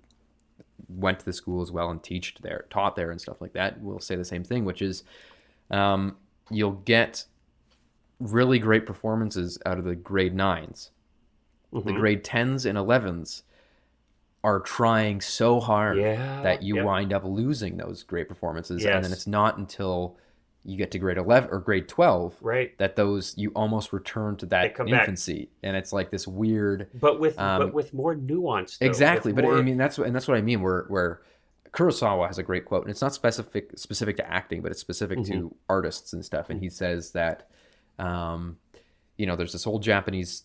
went to the school as well and taught there and stuff like that will say the same thing, which is you'll get really great performances out of the grade nines. The Mm-hmm. grade 10s and 11s are trying so hard Yeah. that you Yep. wind up losing those great performances, and then Yes. it's not until you get to grade 11 or grade 12 Right. that those you almost return to They that come back, infancy, and it's like this weird. but um with more nuance though. With exactly, but I more. mean that's what I mean, where Kurosawa has a great quote, and it's not specific to acting, but it's specific Mm-hmm. to artists and stuff, and he says that um there's this old Japanese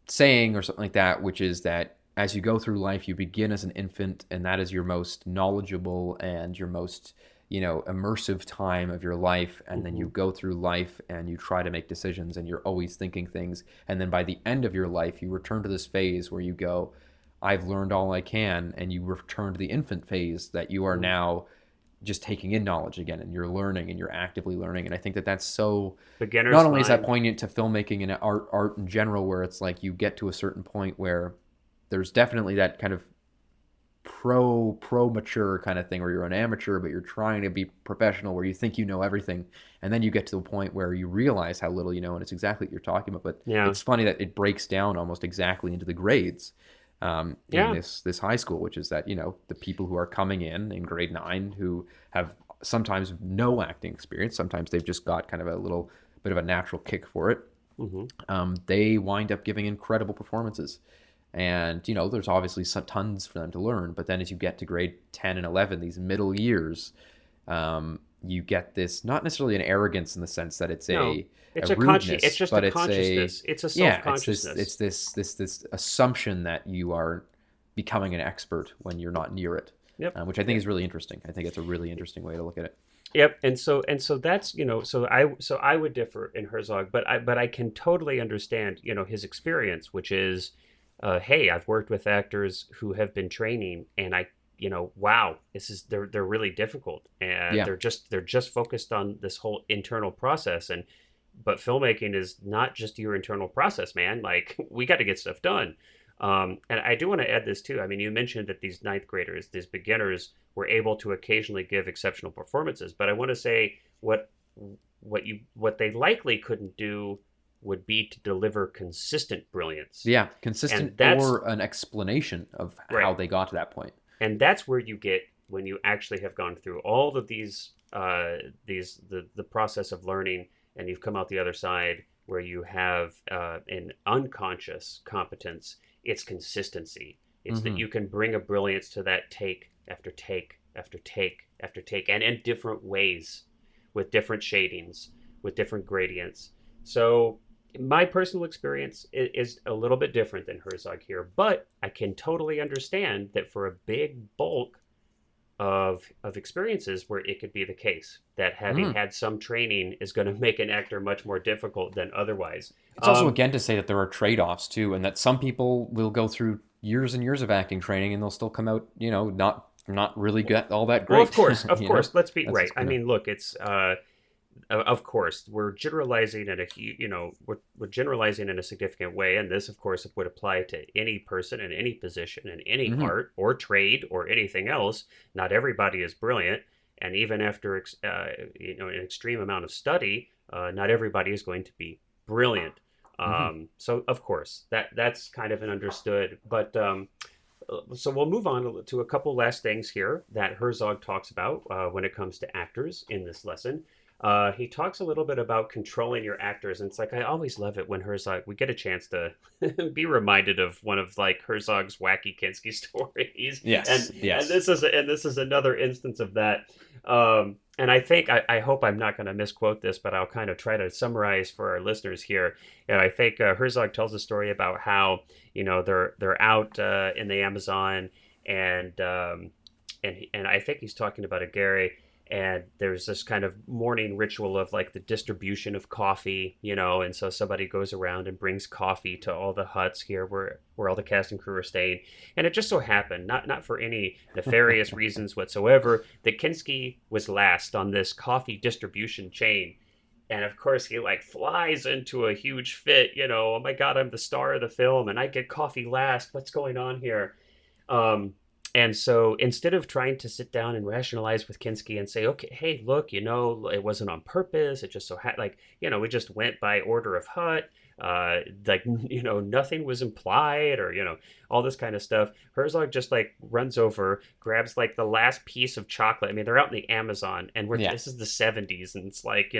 saying or something like that, which is that as you go through life, you begin as an infant, and that is your most knowledgeable and your most, immersive time of your life. And then Mm-hmm. you go through life and you try to make decisions, and you're always thinking things. And then by the end of your life, you return to this phase where you go, I've learned all I can. And you return to the infant phase that you are Mm-hmm. now just taking in knowledge again, and you're learning and you're actively learning. And I think that that's so, not Beginner's only is that mind. poignant to filmmaking and art in general, where it's like you get to a certain point where there's definitely that kind of pro mature kind of thing where you're an amateur but you're trying to be professional, where you think you know everything, and then you get to the point where you realize how little you know, and it's exactly what you're talking about. But Yeah. it's funny that it breaks down almost exactly into the grades in Yeah. this high school, which is that the people who are coming in grade 9 who have sometimes no acting experience, sometimes they've just got kind of a little bit of a natural kick for it. Mm-hmm. They wind up giving incredible performances. And, there's obviously some tons for them to learn. But then as you get to grade 10 and 11, these middle years, you get this, not necessarily an arrogance in the sense that it's No, a it's a it's rudeness, just a but it's consciousness. It's a yeah, self-consciousness. it's this assumption that you are becoming an expert when you're not near it, Yep. which I think Yep. is really interesting. I think it's a really interesting way to look at it. Yep. And so that's, so I would differ in Herzog, but I can totally understand, his experience, which is, hey, I've worked with actors who have been training, and wow, they're really difficult, and Yeah. they're just focused on this whole internal process. But filmmaking is not just your internal process, man. Like, we got to get stuff done. And I do want to add this too. I mean, you mentioned that these ninth graders, these beginners, were able to occasionally give exceptional performances. But I want to say what they likely couldn't do would be to deliver consistent brilliance. Yeah, And consistent that's or an explanation of how right. they got to that point. And that's where you get when you actually have gone through all of these the process of learning, and you've come out the other side where you have an unconscious competence. It's consistency. It's that Mm-hmm. you can bring a brilliance to that take after take after take after take, and in different ways, with different shadings, with different gradients. So my personal experience is a little bit different than Herzog here, but I can totally understand that for a big bulk of experiences where it could be the case that having Mm. had some training is going to make an actor much more difficult than otherwise. It's also again to say that there are trade-offs too, and that some people will go through years and years of acting training and they'll still come out, not really get all that Well, great. of course, let's be That's right. I mean, look, it's of course we're generalizing in a we're generalizing in a significant way, and this, of course, would apply to any person in any position in any hmm art or trade or anything else. Not everybody is brilliant, and even after an extreme amount of study, not everybody is going to be brilliant. hmm So of course that's kind of an understood, but so we'll move on to a couple last things here that Herzog talks about when it comes to actors in this lesson. He talks a little bit about controlling your actors, and it's like I always love it when Herzog we get a chance to be reminded of one of like Herzog's wacky Kinski stories, Yes, and yes. this is another instance of that. And I think I hope I'm not going to misquote this, but I'll kind of try to summarize for our listeners here. And I think Herzog tells a story about how they're out in the Amazon, and and I think he's talking about a Gary, and there's this kind of morning ritual of like the distribution of coffee, and so somebody goes around and brings coffee to all the huts here where all the cast and crew are staying, and it just so happened, not for any nefarious reasons whatsoever, that Kinski was last on this coffee distribution chain. And of course, he like flies into a huge fit. Oh my God, I'm the star of the film, and I get coffee last. What's going on here? Um, and so instead of trying to sit down and rationalize with Kinski and say, okay, hey, look, it wasn't on purpose. It just so had we just went by order of hut. Like, nothing was implied, or, all this kind of stuff. Herzog just like runs over, grabs like the last piece of chocolate. I mean, they're out in the Amazon, and Yeah. this is the 70s. And it's like,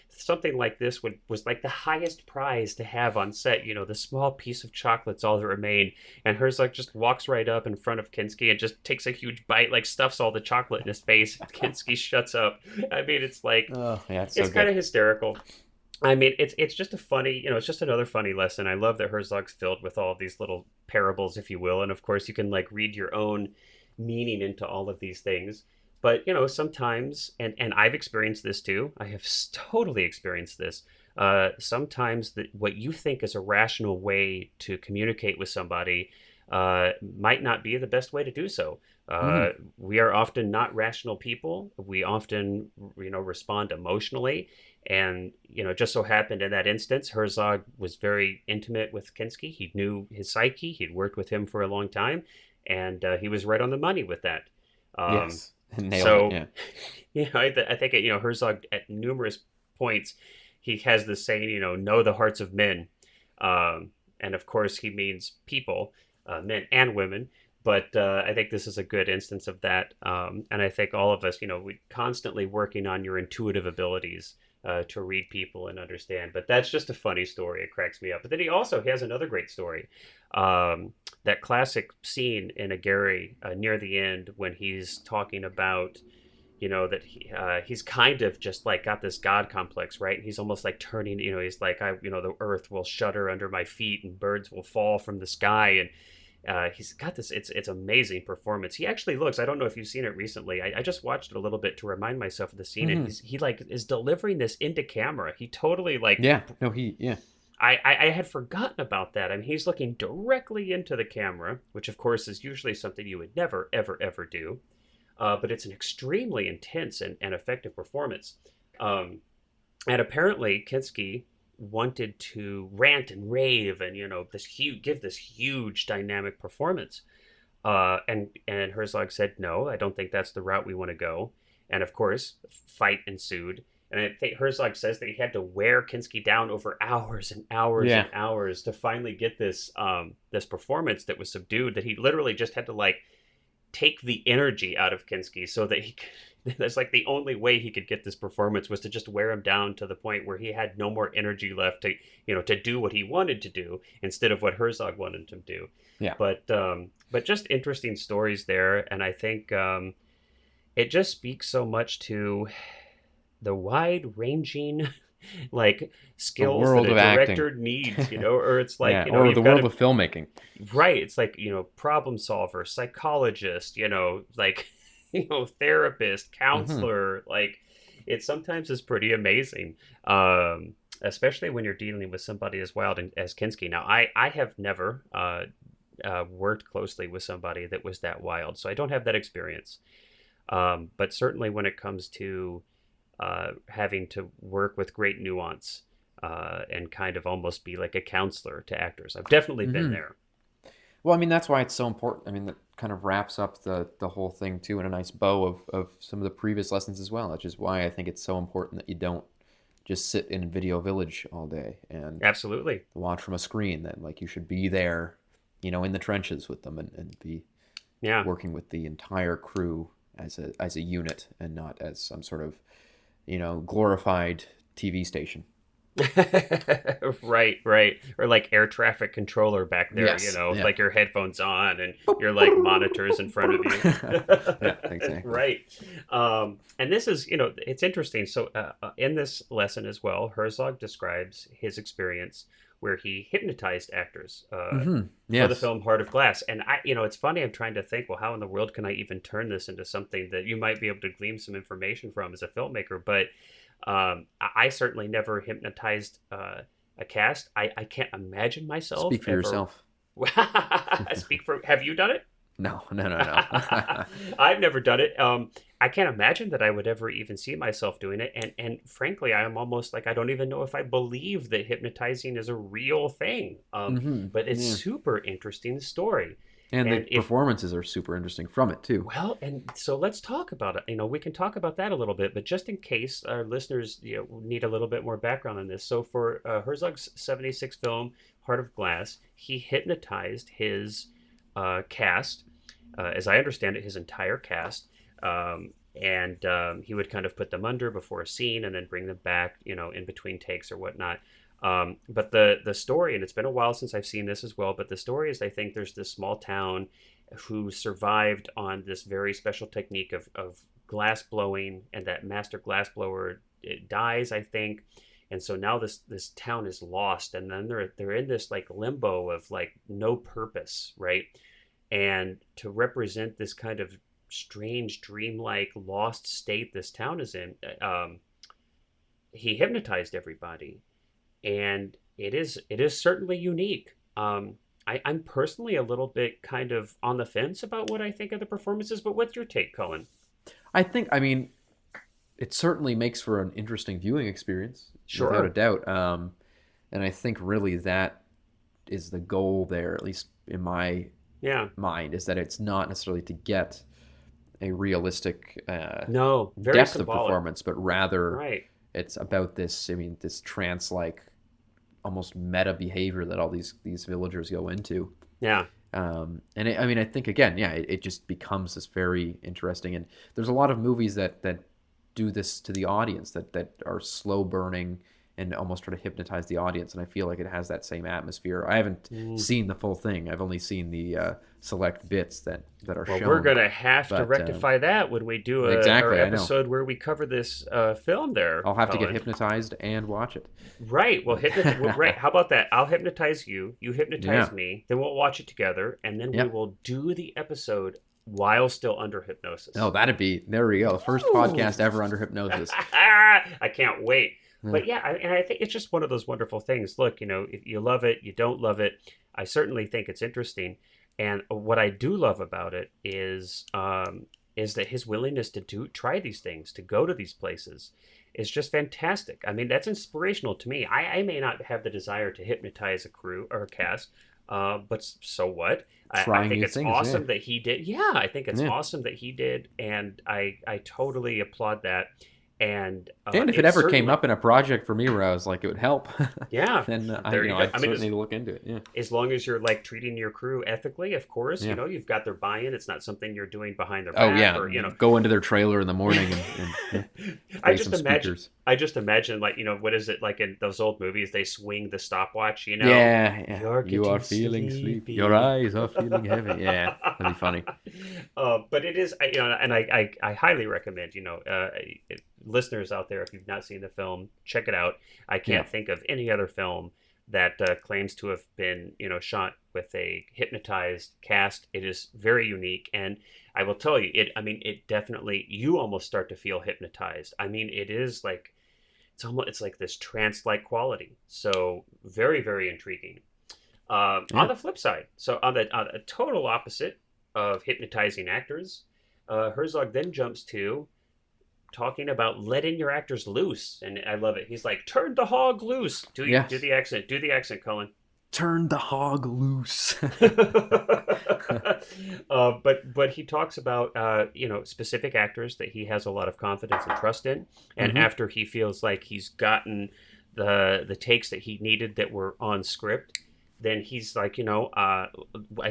something like this was like the highest prize to have on set. The small piece of chocolate's all that remained. And Herzog just walks right up in front of Kinski and just takes a huge bite, like stuffs all the chocolate in his face. Kinski shuts up. I mean, it's like, Oh, yeah, it's so it's kind good. of hysterical. I mean, it's just a funny, it's just another funny lesson. I love that Herzog's filled with all these little parables, if you will, and of course you can like read your own meaning into all of these things. But sometimes, and I've experienced this too. I have totally experienced this. Sometimes what you think is a rational way to communicate with somebody might not be the best way to do so. hmm We are often not rational people. We often, respond emotionally, and it just so happened in that instance, Herzog was very intimate with Kinski. He knew his psyche. He'd worked with him for a long time, and he was right on the money with that. Um, Yes. Nailed it. so, Yeah. I think Herzog at numerous points he has this saying, know the hearts of men, and of course he means people, men and women. But I think this is a good instance of that, and I think all of us, we constantly working on your intuitive abilities to read people and understand. But that's just a funny story. It cracks me up. But then he has another great story. That classic scene in Aguirre near the end when he's talking about, that he's kind of just like got this God complex, right? He's almost like turning, he's like, the earth will shudder under my feet and birds will fall from the sky. And he's got this. It's amazing performance. He actually looks. I don't know if you've seen it recently. I just watched it a little bit to remind myself of the scene, and hmm he like is delivering this into camera. He totally like. Yeah. No, yeah. I had forgotten about that. I mean, he's looking directly into the camera, which of course is usually something you would never ever ever do. But it's an extremely intense and effective performance. Um, and apparently Kinski wanted to rant and rave and give this huge dynamic performance. And Herzog said, no, I don't think that's the route we want to go. And of course, fight ensued. And I think Herzog says that he had to wear Kinski down over hours and hours Yeah. and hours to finally get this performance that was subdued. That he literally just had to like take the energy out of Kinski so that that's like the only way he could get this performance was to just wear him down to the point where he had no more energy left to, to do what he wanted to do instead of what Herzog wanted him to do. Yeah. But just interesting stories there, and I think it just speaks so much to the wide-ranging like skills that world a of acting. director needs, or it's like, Yeah, or you've the got world to, of filmmaking. right, it's like, problem solver, psychologist, like, therapist, Hmm. counselor, like it sometimes is pretty amazing. Especially when you're dealing with somebody as wild as Kinski. Now, I have never worked closely with somebody that was that wild, so I don't have that experience. But certainly when it comes to having to work with great nuance and kind of almost be like a counselor to actors, I've definitely been Hmm. there. Well, I mean, that's why it's so important. I mean, that kind of wraps up the whole thing too in a nice bow of some of the previous lessons as well, which is why I think it's so important that you don't just sit in Video Village all day and Absolutely. watch from a screen. That like you should be there, in the trenches with them and be Yeah. working with the entire crew as a unit and not as some sort of glorified TV station. Right, right. Or like air traffic controller back there, Yes. Yeah. like your headphones on and your like monitors in front of Yeah. you. Exactly. Right. And this is, it's interesting. So in this lesson as well, Herzog describes his experience where he hypnotized actors Hmm. for the Yes. film Heart of Glass. And it's funny. I'm trying to think, well, how in the world can I even turn this into something that you might be able to glean some information from as a filmmaker? But I certainly never hypnotized a cast. I can't imagine myself Speak for ever. yourself. Speak for. Have you done it? No. No. No. No. I've never done it. I can't imagine that I would ever even see myself doing it. And frankly, I'm almost like I don't even know if I believe that hypnotizing is a real thing. Hmm. But it's Yeah. super interesting story. And the And if performances are super interesting from it too. Well, and so let's talk about it. We can talk about that a little bit, but just in case our listeners, need a little bit more background on this. So for Herzog's 76 film, Heart of Glass, he hypnotized his cast, as I understand it, his entire cast. And he would kind of put them under before a scene and then bring them back, in between takes or whatnot. But the story, and it's been a while since I've seen this as well, but the story is I think there's this small town who survived on this very special technique of glass blowing, and that master glass blower dies, I think. And so now this town is lost, and then they're in this like limbo of like no purpose, right? And to represent this kind of strange dreamlike lost state this town is in, he hypnotized everybody, and it is certainly unique. I'm personally a little bit kind of on the fence about what I think of the performances, but what's your take, Cullen? I mean, it certainly makes for an interesting viewing experience, without a Sure. doubt. And I think really that is the goal there, at least in my Yeah. mind, is that it's not necessarily to get a realistic No, very depth of symbolic. performance, but rather Right. it's about this. I mean, this trance-like, almost meta behavior that all these villagers go into. Yeah. I mean, I think again, yeah, it just becomes this very interesting. And there's a lot of movies that do this to the audience that are slow burning and almost try to hypnotize the audience. And I feel like it has that same atmosphere. I haven't Mm. seen the full thing. I've only seen the select bits that are Well, we're shown. gonna have to But rectify that when we do our exactly, I know. episode where we cover this film there, I'll have to get Cullen. hypnotized and watch it. Right. Well, right. How about that? I'll hypnotize you. You hypnotize Yeah. me. Then we'll watch it together, and then we Yep. will do the episode while still under Oh, hypnosis. there we go. First Ooh. podcast ever under hypnosis. I can't wait. Yeah. But yeah, and I think it's just one of those wonderful things. Look, if you love it, you don't love it. I certainly think it's interesting, and what I do love about it is that his willingness to try these things, to go to these places, is just fantastic. I mean, that's inspirational to me. I may not have the desire to hypnotize a crew or a cast, but so what? I Trying think new it's things, yeah. awesome that he did. Yeah, I think it's Yeah. awesome that he did, and I totally applaud that. And And if it it's ever came certainly, up in a project for me where I was like, it would help, yeah, then there you go. I'd I mean, certainly look into it. Yeah. as long as you're like treating your crew ethically, of course, Yeah. you've got their buy-in. It's not something you're doing behind their Oh back, yeah. or Go into their trailer in the morning and yeah, I play just some imagine. speakers. I just imagine, like, what is it like in those old movies? They swing the stopwatch. Yeah, yeah. You're You are getting feeling sleepy. Your sleepy. eyes are feeling heavy. Yeah, that'd be funny. But it is, and I highly recommend, listeners out there, if you've not seen the film, check it out. I Yeah. can't think of any other film that claims to have been, shot with a hypnotized cast. It is very unique, and I will tell you, it. I mean, it definitely, you almost start to feel hypnotized. I mean, it is like it's like this trance-like quality. So very, very intriguing. On Yeah. the flip side, so on the total opposite of hypnotizing actors, Herzog then jumps to talking about letting your actors loose, and I love it. He's like, "Turn the hog loose." Do Yes. the accent. Do the accent, Colin. Turn the hog loose. But he talks about specific actors that he has a lot of confidence and trust in, and Hmm. after he feels like he's gotten the takes that he needed that were on script, then he's like, I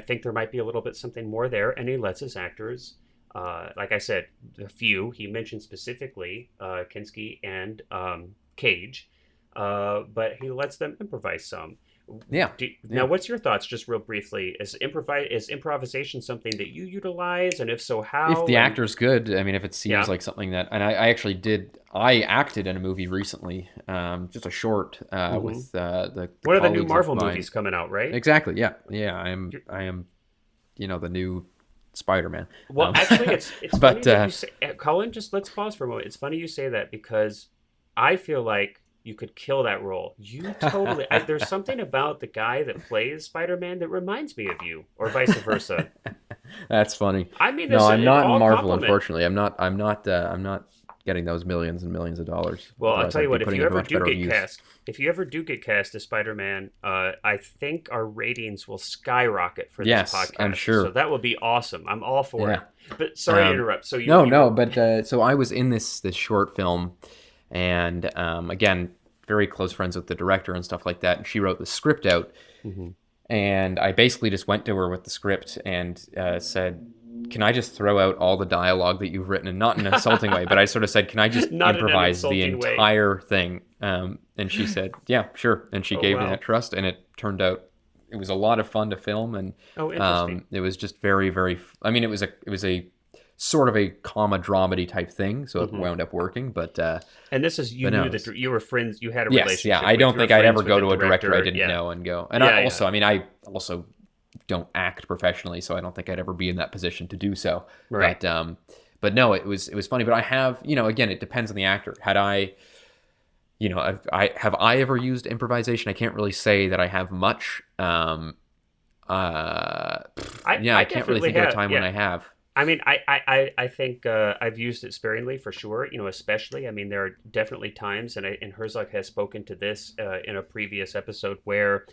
think there might be a little bit something more there, and he lets his actors. Like I said, a few he mentioned specifically, Kinski and Cage, but he lets them improvise some. Yeah. Now, Yeah. what's your thoughts, just real briefly? Is improvisation something that you utilize, and if so, If how? the And actor's good, I mean, if it yeah, seems like something that, and I actually did, I acted in a movie recently, just a short, hmm with the one of the new colleagues of Marvel mine. movies coming out, right? Exactly. Yeah. Yeah. You're- I am, the new Spider-Man. Well, actually, it's funny But that you say, Colin. Just let's pause for a moment. It's funny you say that because I feel like you could kill that role. You totally. There's something about the guy that plays Spider-Man that reminds me of you, or vice versa. that's funny. I mean No, this I'm in not in all Marvel, compliment. unfortunately. I'm not getting those millions and millions of dollars. Well, I'll Otherwise, tell you I'd be what. If putting you it to ever much do better get use. cast, if you ever do get cast as Spider-Man, I think our ratings will skyrocket for this Yes, podcast. I'm So sure. that would be awesome. I'm all for Yeah. it. But sorry to Um, interrupt. So no, you were. no, but so I was in this short film, and again, very close friends with the director and stuff like that. And she wrote the script out, Mhm. and I basically just went to her with the script and said, "Can I just throw out all the dialogue that you've written?" And not in an insulting way, but I sort of said, "Can I just Not in an improvise the insulting way. entire thing?" And she said, "Yeah, sure." And she Oh gave me wow. that trust, and it turned out it was a lot of fun to film, and Oh, interesting. it was just very, very. I mean, it was a sort of a comma dramedy type thing, so it hmm wound up working. And this is you But no, knew it that was, you were friends. You had a yes, yeah. relationship I with. don't You were think I'd friends ever with go the to a director I director. didn't Yeah. know and go. And Yeah. Yeah. I mean, I also don't act professionally, so I don't think I'd ever be in that position to do so. Right. But no, it was funny. But I have, again, it depends on the actor. Had I, have I ever used improvisation? I can't really say that I have much. Yeah, I I can't really definitely think of a have. time when Yeah. I have. I mean, I think I've used it sparingly for sure. Especially, I mean, there are definitely times, and Herzog has spoken to this in a previous episode where,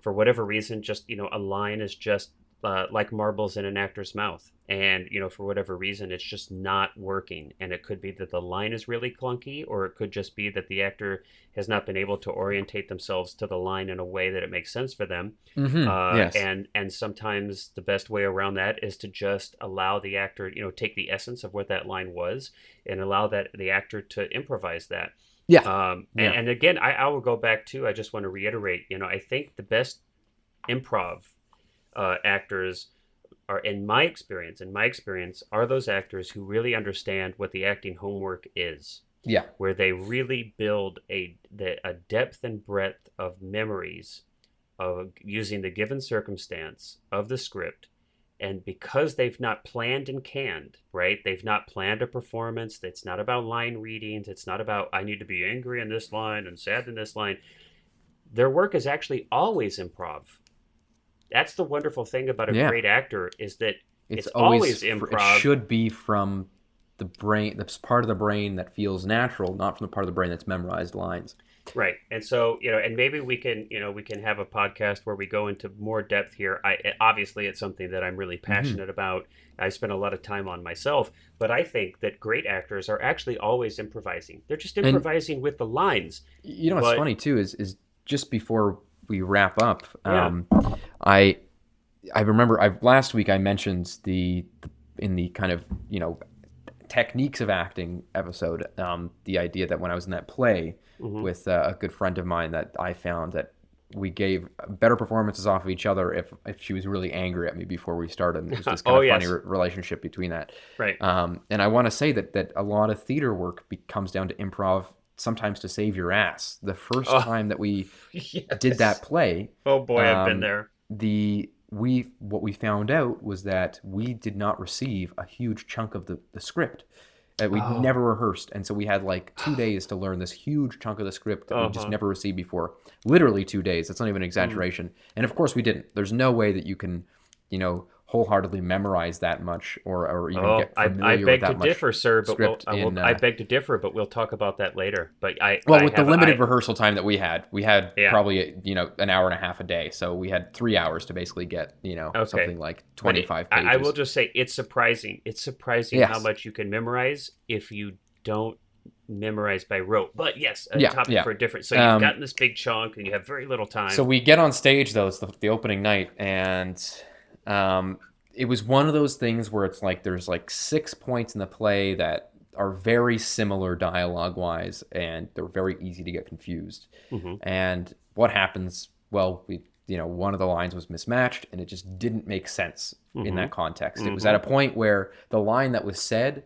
for whatever reason, just a line is just like marbles in an actor's mouth, and for whatever reason, it's just not working. And it could be that the line is really clunky, or it could just be that the actor has not been able to orientate themselves to the line in a way that it makes sense for them. Yes. And sometimes the best way around that is to just allow the actor, take the essence of what that line was, and allow that the actor to improvise that. Yeah. And, Yeah. and again, I will go back to. I just want to reiterate. I think the best improv actors are, in my experience, are those actors who really understand what the acting homework is, Yeah. where they really build a depth and breadth of memories of using the given circumstance of the script. And because they've not planned and canned, right? They've not planned a performance. It's not about line readings. It's not about, I need to be angry in this line and sad in this line. Their work is actually always improv. That's the wonderful thing about a Yeah. great actor, is that It's it's always it improv. should be from the brain, that's part of the brain that feels natural, not from the part of the brain that's memorized lines. Right. And so, and maybe we can have a podcast where we go into more depth here. Obviously it's something that I'm really Hmm. passionate about. I spend a lot of time on myself, but I think that great actors are actually always improvising. They're just And improvising with the lines. what's But funny too is just before we wrap up, yeah. I I remember last week I mentioned in the kind of techniques of acting episode, the idea that when I was in that play Hmm. with a good friend of mine, that I found that we gave better performances off of each other if she was really angry at me before we started. And it was this kind Oh of funny yes. relationship between that. Right. And I want to say that a lot of theater work comes down to improv, sometimes to save your ass. The first Oh time that we did yes. that play, Oh boy, I've been um, there. the we what we found out was that we did not receive a huge chunk of the script. We'd Oh. never rehearsed, and so we had like 2 days to learn this huge chunk of the script that we just Uh-huh. never received before. Literally 2 days. That's not even an Mm. exaggeration. And of course, we didn't. There's no way that you can, wholeheartedly memorize that much, or even Oh, get I familiar with beg to that much differ, sir, but script in. I beg to differ, but we'll talk about that later. But Well, I with the have limited I rehearsal time that we had yeah. probably an hour and a half a day, so we had 3 hours to basically get Okay. something like But 25 I will pages. just say it's surprising. It's surprising how Yes. much you can memorize if you don't memorize by rote. But yes, a Yeah, topic yeah. for a different. So you've Um, gotten this big chunk and you have very little so time. we get on stage though. It's the opening night, and um, it was one of those things where it's like there's like 6 points in the play that are very similar dialogue wise, and they're very easy to get confused. Hmm. And what happens? Well, one of the lines was mismatched, and it just didn't make sense in Hmm. that context. It was Hmm. at a point where the line that was said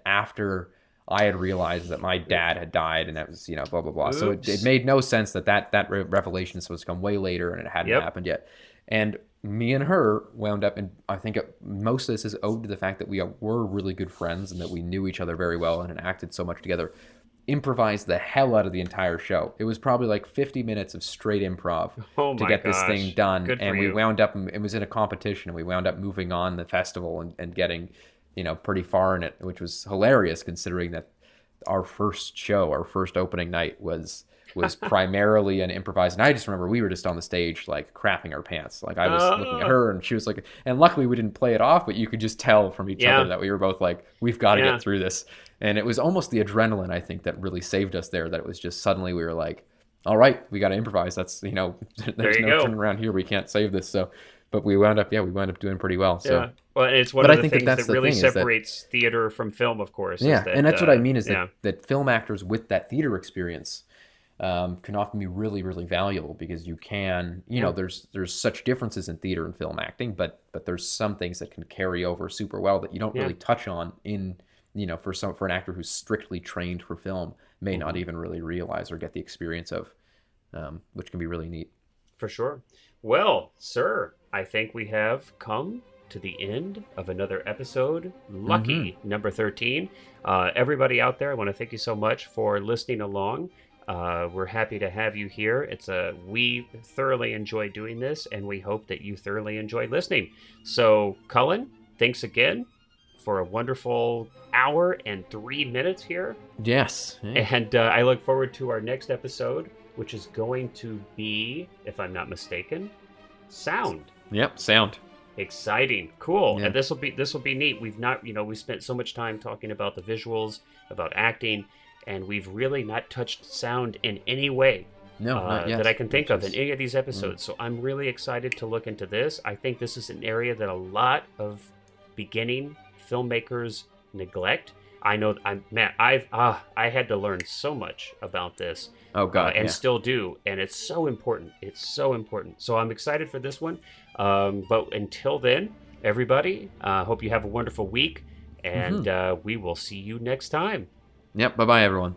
after I had realized that my dad had died, and that was blah blah blah. So it Oops. made no sense that revelation was supposed to come way later, and it hadn't Yep. happened yet. And me and her wound up, and I think most of this is owed to the fact that we were really good friends and that we knew each other very well and had acted so much together. Improvised the hell out of the entire show. It was probably like 50 minutes of straight improv Oh to my get this thing gosh. done. Good for And we you. wound up, it was in a competition, and we wound up moving on the festival and getting, pretty far in it, which was hilarious considering that our first show, our first opening night was primarily an improvised. And I just remember we were just on the stage like crapping our pants. Like I was looking at Uh, her and she was like, and luckily we didn't play it off, but you could just tell from each other yeah. that we were both like, we've got to Yeah. get through this. And it was almost the adrenaline, I think, that really saved us there. That it was just suddenly we were like, all right, we got to improvise. That's, There there's you no go. turning around here. We can't save this. So, but we wound up doing pretty well. So, Yeah. Well, and it's one but of I the think that things that's that the really thing is that, separates theater from film, of course, is yeah, and that that's what I mean is yeah. that film actors with that theater experience can often be really, really valuable because you can, Yeah. there's such differences in theater and film acting, but there's some things that can carry over super well that you don't Yeah. really touch on in, for an actor who's strictly trained for film may not Mhm. even really realize or get the experience of, which can be really neat. For sure. Well, sir, I think we have come to the end of another episode. Lucky number 13. Everybody out there, I want to thank you so much for listening along. We're happy to have you here. We thoroughly enjoy doing this, and we hope that you thoroughly enjoy listening. So, Cullen, thanks again for a wonderful hour and 3 minutes here. Yes. Yeah. And I look forward to our next episode, which is going to be, if I'm not mistaken, sound. Yep. Sound. Exciting, cool. Yeah. And this will be neat. We've not, we spent so much time talking about the visuals, about acting, and we've really not touched sound in any way No, not yet. that I can think of Which in any of these episodes. So I'm really excited to look into this. I think this is an area that a lot of beginning filmmakers neglect. I know I had to learn so much about this. Oh God. And yeah. still do, and it's so important. It's so important. So I'm excited for this one. But until then, everybody, hope you have a wonderful week, and we will see you next time. Yep. Bye bye, everyone.